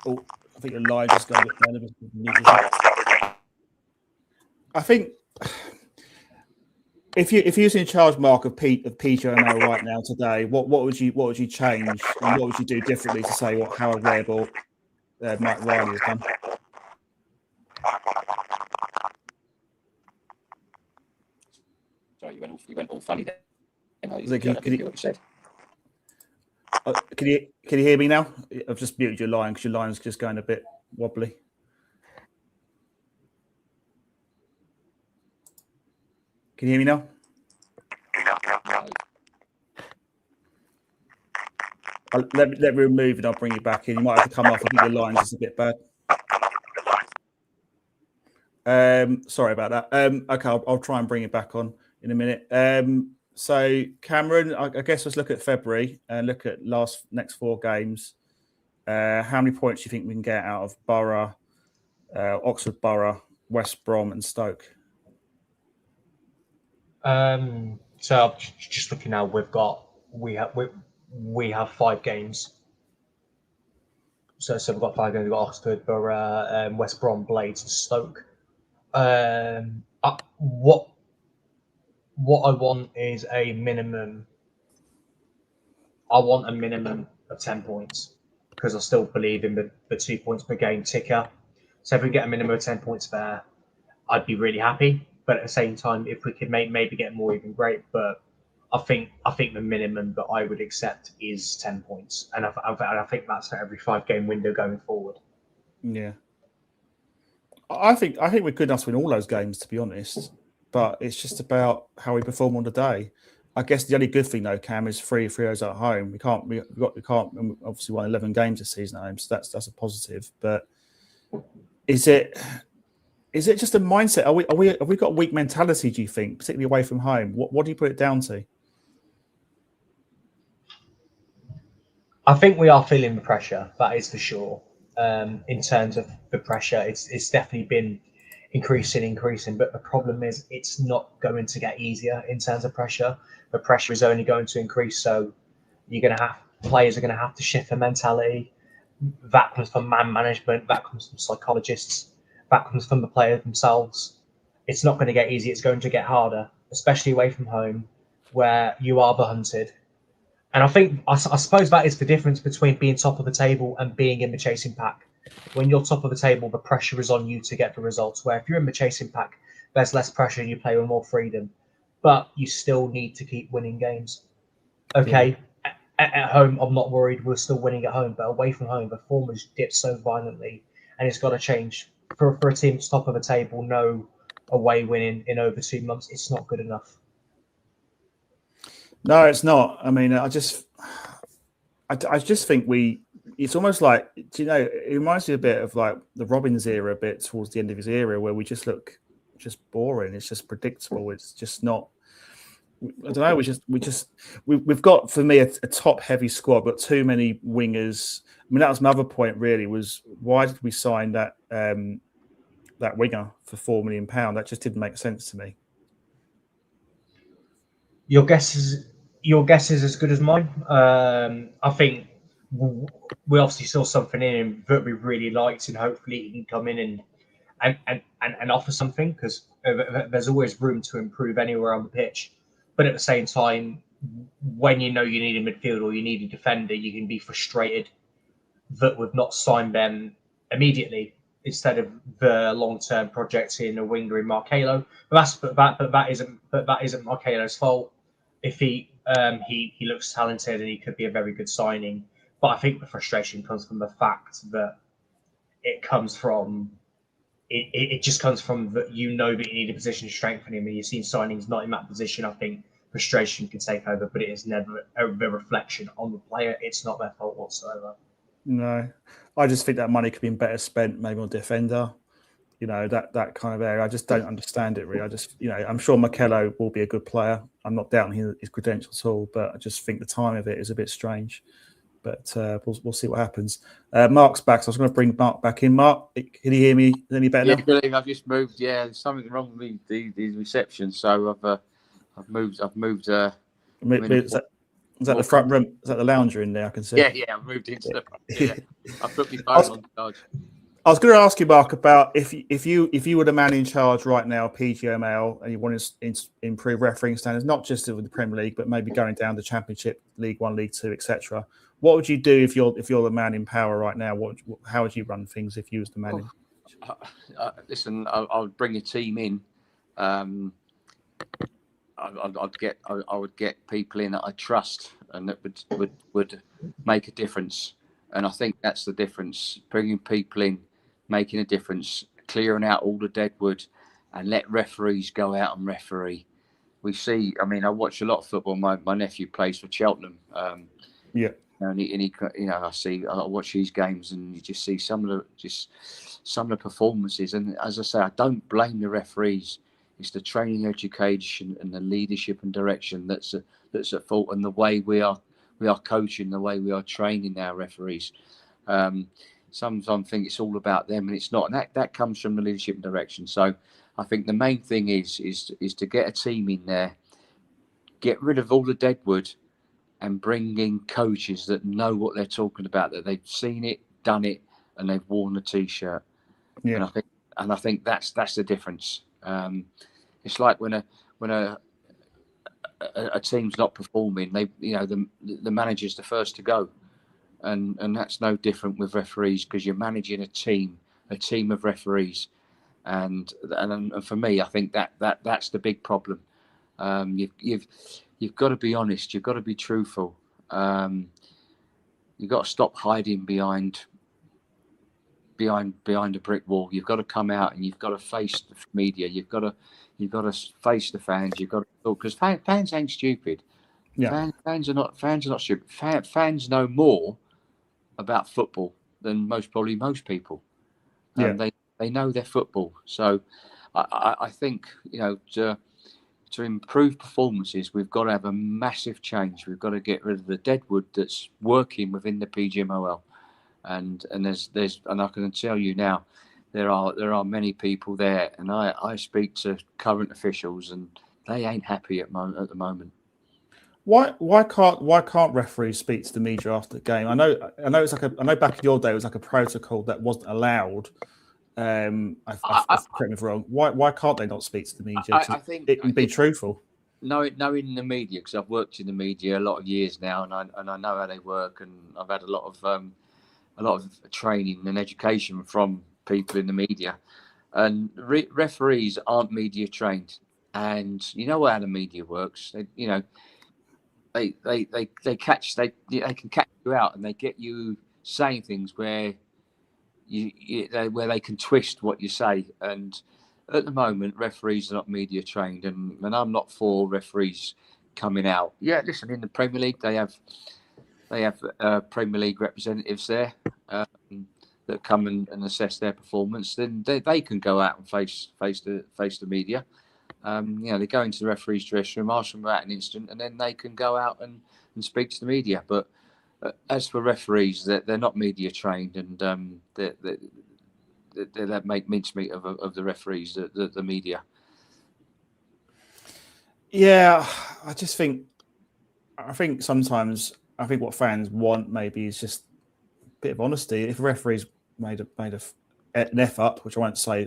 I think the line just got a bit down. I think. If you was in charge, Mark, of PGMOL right now today, what would you change, and what would you do differently to say what Howard Webb or Mike Riley has done? Sorry, you went all funny there. Can you hear me now? I've just muted your line because your line's just going a bit wobbly. Can you hear me now? Let me remove and I'll bring you back in. You might have to come off. I think your line's just a bit bad. Sorry about that. Okay, I'll try and bring it back on in a minute. So Cameron, I guess let's look at February and look at next 4 games. How many points do you think we can get out of Borough, Oxford Borough, West Brom, and Stoke? So just looking now, we have 5 games. So we've got 5 games. We've got Oxford, Borough, West Brom, Blades, and Stoke. What I want is a minimum. I want a minimum of 10 points, because I still believe in the 2 points per game ticker. So if we get a minimum of 10 points there, I'd be really happy. But at the same time, if we could maybe get more, even great. But I think the minimum that I would accept is 10 points, and I think that's for every 5-game window going forward. Yeah, I think we're good enough to win all those games, to be honest. But it's just about how we perform on the day. I guess the only good thing though, Cam, is 3 Frios at home. We can't obviously won 11 games this season at home, so that's a positive. But is it just a mindset? Have we got a weak mentality, do you think, particularly away from home? What do you put it down to? I think we are feeling the pressure, that is for sure. in terms of the pressure. It's definitely been increasing, but the problem is it's not going to get easier in terms of pressure. The pressure is only going to increase, so players are going to have to shift their mentality. That comes from man management, that comes from psychologists, that comes from the players themselves. It's not going to get easy, it's going to get harder, especially away from home where you are the hunted. And I suppose that is the difference between being top of the table and being in the chasing pack. When you're top of the table, the pressure is on you to get the results. Where if you're in the chasing pack, there's less pressure and you play with more freedom. But you still need to keep winning games. Okay, at home, I'm not worried. We're still winning at home. But away from home, the form has dipped so violently. And it's got to change. For a team that's top of the table, no away winning in over 2 months, it's not good enough. No, it's not. I mean, I just think it's almost like, it reminds me a bit of like the Robbins era, a bit towards the end of his era, where we just look just boring. It's just predictable. It's just not. I don't know. We've got, for me, a top heavy squad, but too many wingers. I mean, that was my other point. Really, was why did we sign that winger for £4 million? That just didn't make sense to me. Your guess is as good as mine. I think we obviously saw something in him that we really liked, and hopefully he can come in and offer something, because there's always room to improve anywhere on the pitch. But at the same time, when you know you need a midfielder or you need a defender, you can be frustrated that we've not signed them immediately instead of the long-term project in a winger in Marcelo. But that isn't Marcelo's fault. If he looks talented and he could be a very good signing, but I think the frustration comes from the fact that it just comes from that that you need a position to strengthen him, and you've seen signings not in that position. I think frustration can take over, but it is never a reflection on the player. It's not their fault whatsoever. No, I just think that money could be better spent maybe on defender. That kind of area. I just don't understand it really. I'm sure Marcelo will be a good player. I'm not doubting his credentials at all, but I just think the time of it is a bit strange. But we'll see what happens. Mark's back, so I was going to bring Mark back in. Mark, can you hear me any better now? Yeah, I've just moved. Yeah, there's something wrong with the reception, so I've moved. Is that the front room? Is that the lounge in there? I can see. Yeah, I've moved into the front. Yeah. I put my phone on charge. I was going to ask you, Mark, about if you were the man in charge right now, PGML, and you want to improve refereeing standards, not just with the Premier League, but maybe going down the Championship, League One, League Two, etc. What would you do if you're the man in power right now? How would you run things if you was the man? Listen, I would bring a team in. I would get people in that I trust and that would make a difference. And I think that's the difference: bringing people in, making a difference, clearing out all the deadwood, and let referees go out and referee. We see. I mean, I watch a lot of football. My nephew plays for Cheltenham. Yeah. And he, I watch his games, and you just see some of the performances. And as I say, I don't blame the referees. It's the training, education, and the leadership and direction that's at fault, and the way we are coaching, the way we are training our referees. Sometimes think it's all about them, and it's not. And that comes from the leadership and direction. So I think the main thing is to get a team in there, get rid of all the deadwood, and bring in coaches that know what they're talking about, that they've seen it, done it, and they've worn the t-shirt. Yeah. And I think that's the difference. It's like when a team's not performing, the manager's the first to go, and that's no different with referees, because you're managing a team of referees, and for me, I think that's the big problem. You've got to be honest. You've got to be truthful. You've got to stop hiding behind a brick wall. You've got to come out and you've got to face the media. You've got to face the fans. You've got to talk, because fans ain't stupid. Yeah. Fans are not stupid. Fans know more about football than most people. Yeah. They know their football. So I think, to improve performances, we've got to have a massive change. We've got to get rid of the deadwood that's working within the PGMOL. and and I can tell you now, there are many people there, and I speak to current officials, and they ain't happy at the moment. Why can't referees speak to the media after the game? I know it's like I know back in your day it was like a protocol that wasn't allowed. Correct me if I'm wrong. Why can't they not speak to the media? I think it can be truthful. Knowing the media, because I've worked in the media a lot of years now, and I know how they work, and I've had a lot of training and education from people in the media, and referees aren't media trained, and you know how the media works. They can catch you out, and they get you saying things where where they can twist what you say. And at the moment, referees are not media trained, and I'm not for referees coming out. Yeah, listen, in the Premier League, they have Premier League representatives there that come and assess their performance. Then they can go out and face the media. They go into the referee's dressing room, ask them about an incident, and then they can go out and speak to the media. But as for referees, they're not media trained, and they make mincemeat of the referees, the media. Yeah, I think sometimes what fans want maybe is just a bit of honesty. If a referee's made an F up, which I won't say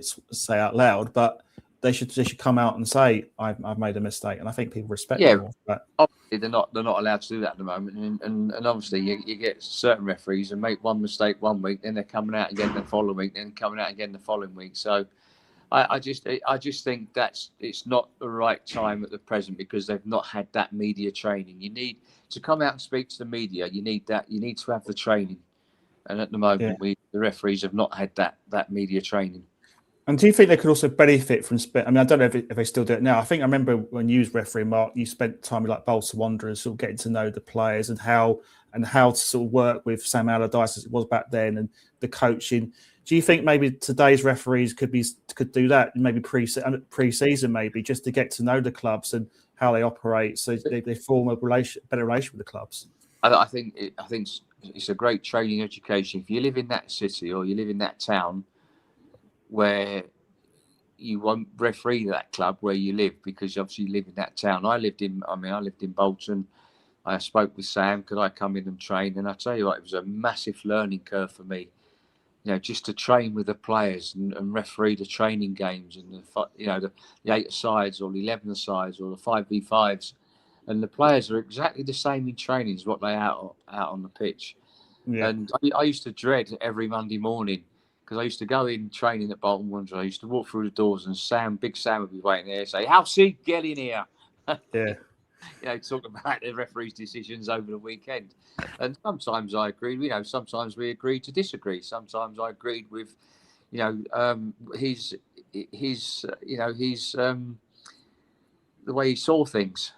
out loud, but they should come out and say I've made a mistake, and I think people respect them more for that. Obviously, they're not allowed to do that at the moment, and obviously you get certain referees and make one mistake one week, then they're coming out again the following week, then coming out again the following week. So I just think it's not the right time at the present, because they've not had that media training. You need to come out and speak to the media. You need to have the training, and at the moment the referees have not had that media training. And do you think they could also benefit from? I mean, I don't know if they still do it now. I think I remember when you was refereeing, Mark, you spent time with like Bolton Wanderers, sort of getting to know the players and how to sort of work with Sam Allardyce as it was back then, and the coaching. Do you think maybe today's referees could do that? Maybe pre-season, maybe just to get to know the clubs and how they operate, so they form a better relation with the clubs. I think it's a great training education. If you live in that city or you live in that town, where you won't referee that club where you live, because obviously you live in that town. I lived in Bolton. I spoke with Sam, could I come in and train? And I tell you what, it was a massive learning curve for me. Just to train with the players and referee the training games, and the 8-a-sides or the 11-a-sides or the 5v5s, and the players are exactly the same in training as what they are out on the pitch. Yeah. And I used to dread every Monday morning, because I used to go in training at Bolton Wanderers. I used to walk through the doors, and Big Sam would be waiting there, say, "How's he get in here?" Yeah. Talk about the referee's decisions over the weekend. And sometimes I agree. Sometimes we agree to disagree. Sometimes I agreed with, his the way he saw things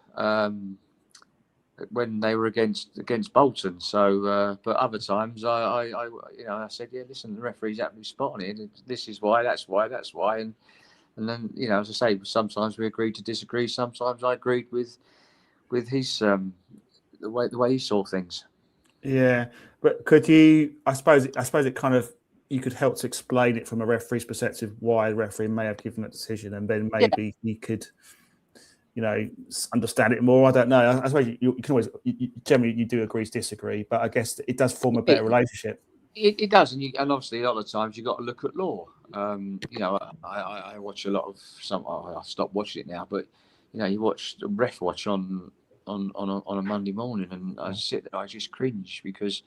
when they were against Bolton. So, but other times I said, yeah, listen, the referee's absolutely spot on it. This is why, that's why, and then as I say, sometimes we agreed to disagree. Sometimes I agreed with his the way he saw things. Yeah, but could you? I suppose it kind of, you could help to explain it from a referee's perspective why the referee may have given that decision, and then maybe he could, understand it more. I don't know. I suppose you can always generally you do agree to disagree, but I guess it does form a better relationship. It does, and obviously a lot of times you've got to look at law. I watch a lot of some. I've stopped watching it now, but you watch the Ref Watch on a Monday morning, and I sit there, I just cringe, because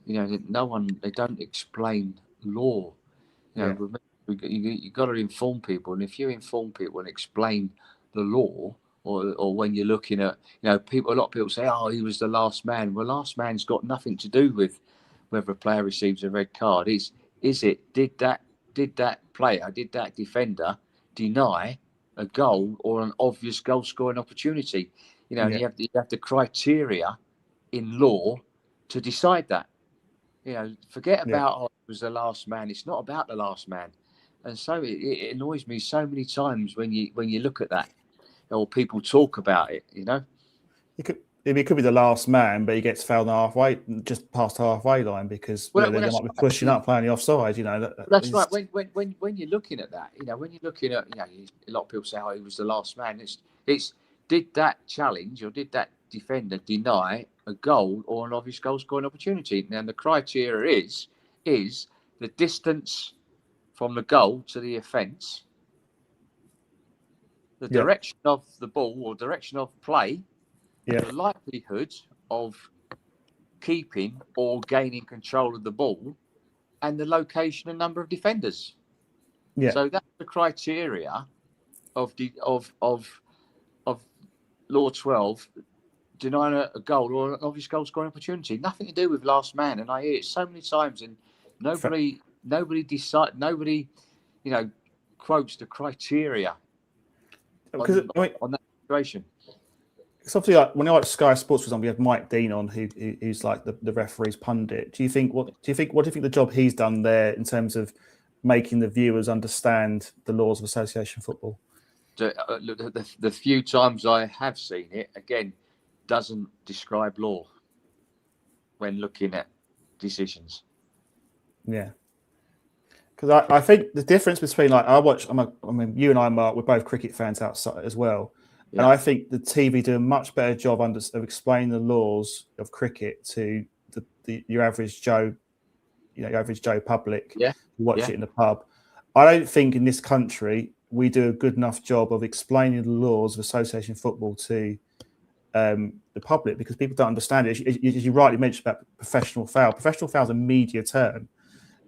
they don't explain law. You got to inform people, and if you inform people and explain the law, or when you're looking at people, a lot of people say, oh, he was the last man. Well, last man's got nothing to do with whether a player receives a red card. Did that defender deny a goal or an obvious goal scoring opportunity? And you have the criteria in law to decide that. Forget about it was the last man. It's not about the last man. And so it annoys me so many times when you look at that, or people talk about it. It could be the last man, but he gets fouled just past the halfway line because they might be pushing up, playing the offside. That's right. When you're looking at that, when you're looking at, a lot of people say, "Oh, he was the last man." It's did that challenge or did that defender deny a goal or an obvious goal scoring opportunity? Now the criteria is the distance from the goal to the offence, the direction of the ball or direction of play, the likelihood of keeping or gaining control of the ball, and the location and number of defenders. Yeah. So that's the criteria of Law 12 denying a goal or an obvious goal scoring opportunity. Nothing to do with last man. And I hear it so many times, and nobody quotes the criteria on that situation. It's obviously like when I watch Sky Sports, for example, you have Mike Dean on, who's like the referee's pundit. What do you think the job he's done there in terms of making the viewers understand the laws of association football? The few times I have seen it, again, doesn't describe law when looking at decisions. Yeah. Because I think the difference between you and I, Mark, we're both cricket fans outside as well. Yeah. And I think the TV do a much better job of explaining the laws of cricket to your average Joe, your average Joe public who watch it in the pub. I don't think in this country we do a good enough job of explaining the laws of association football to the public because people don't understand it. As you rightly mentioned about professional foul. Professional foul is a media term.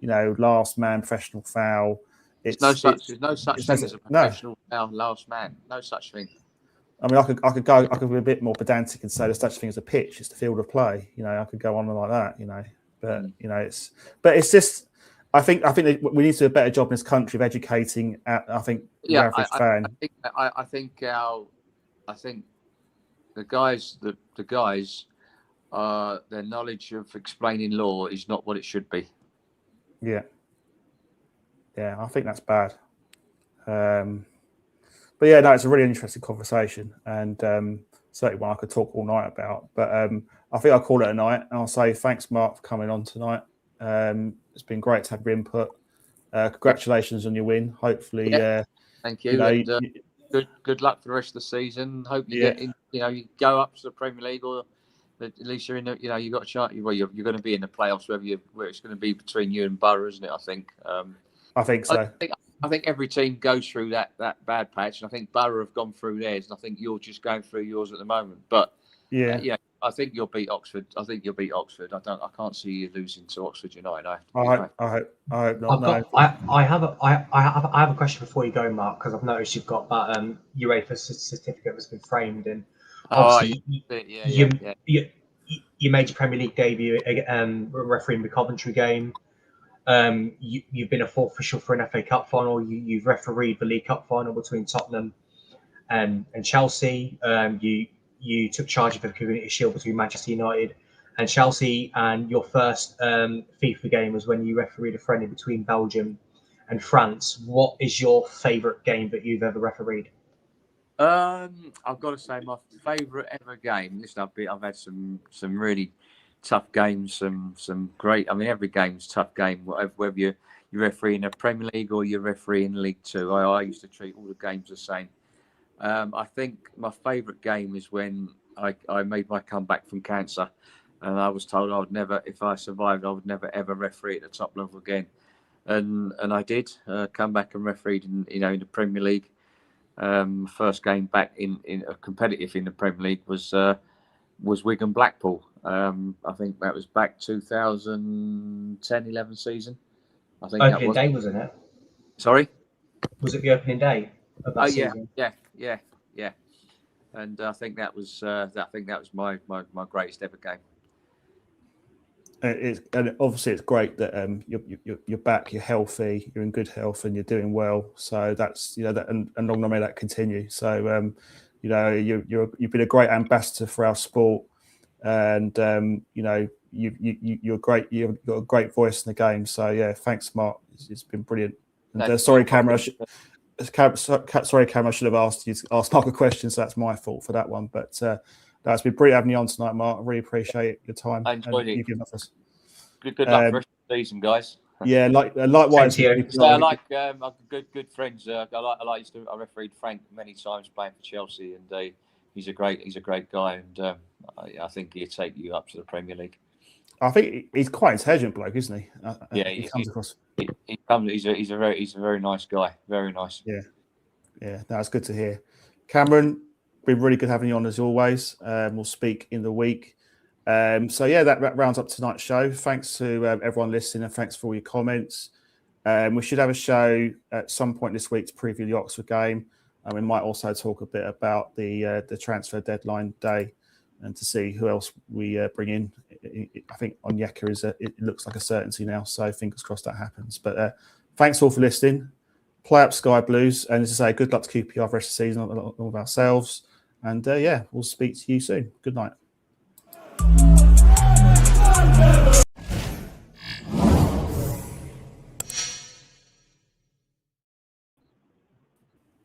Last man, professional foul. There's no such thing as a professional foul, last man. No such thing. I mean, I could be a bit more pedantic and say there's such thing as a pitch. It's the field of play. I could go on like that. But it's just. I think that we need to do a better job in this country of educating. The average fan. I think the guys, their knowledge of explaining law is not what it should be. Yeah, I think that's bad. But yeah, no, it's a really interesting conversation, and certainly one I could talk all night about. But I think I'll call it a night, and I'll say thanks, Mark, for coming on tonight. It's been great to have your input. Congratulations on your win. Hopefully, thank you. Good luck for the rest of the season. Hope you get in. You go up to the Premier League, or at least you're in. You got a chance. Well, you're going to be in the playoffs, where it's going to be between you and Borough, isn't it? I think. I think so. I think every team goes through that bad patch, and I think Borough have gone through theirs, and I think you're just going through yours at the moment. But I think you'll beat Oxford. I can't see you losing to Oxford United. I hope not. I have a question before you go, Mark, because I've noticed you've got that UEFA certificate that's been framed, and obviously you made your Premier League debut refereeing the Coventry game. You've been a fourth official for an FA Cup final. You've refereed the League Cup final between Tottenham and Chelsea. You took charge of the Community Shield between Manchester United and Chelsea. And your first FIFA game was when you refereed a friendly between Belgium and France. What is your favourite game that you've ever refereed? I've got to say my favourite ever game. Listen, I've had some really tough games, some great. I mean, every game's a tough game. Whether you referee in a Premier League or you referee in League Two, I used to treat all the games the same. I think my favourite game is when I made my comeback from cancer, and I was told I would never, if I survived, I would never ever referee at the top level again, and I did come back and refereed in the Premier League. First game back in a competitive in the Premier League was Wigan Blackpool. I think that was back 2010-11 season. I think opening day, wasn't it? Sorry, was it the opening day of that season? Yeah. And I think that was my greatest ever game. And obviously it's great that you're back, you're healthy, you're in good health, and you're doing well. So that's that, and long may that continue. So you've been a great ambassador for our sport, and you're great. You've got a great voice in the game. So yeah, thanks, Mark. It's been brilliant. And sorry, Cameron. I should have asked you to ask Mark a question, so that's my fault for that one. But That's been brilliant having you on tonight, Mark. I really appreciate your time. I enjoyed it. You giving us. Good luck for the rest of the season, guys. Yeah, likewise. So I like good friends. I refereed Frank many times playing for Chelsea, and he's a great guy, and I think he'd take you up to the Premier League. I think he's quite an intelligent bloke, isn't he? Yeah, he comes across. He's a very nice guy. Very nice. Yeah, that's good to hear. Cameron, been really good having you on as always. We'll speak in the week. So yeah, that rounds up tonight's show. Thanks to everyone listening, and thanks for all your comments. We should have a show at some point this week to preview the Oxford game, and we might also talk a bit about the transfer deadline day and to see who else we bring in. I think Onyeka it looks like a certainty now, so fingers crossed that happens. But thanks all for listening. Play up Sky Blues, and as I say, good luck to QPR for the rest of the season, all of ourselves. And we'll speak to you soon. Good night.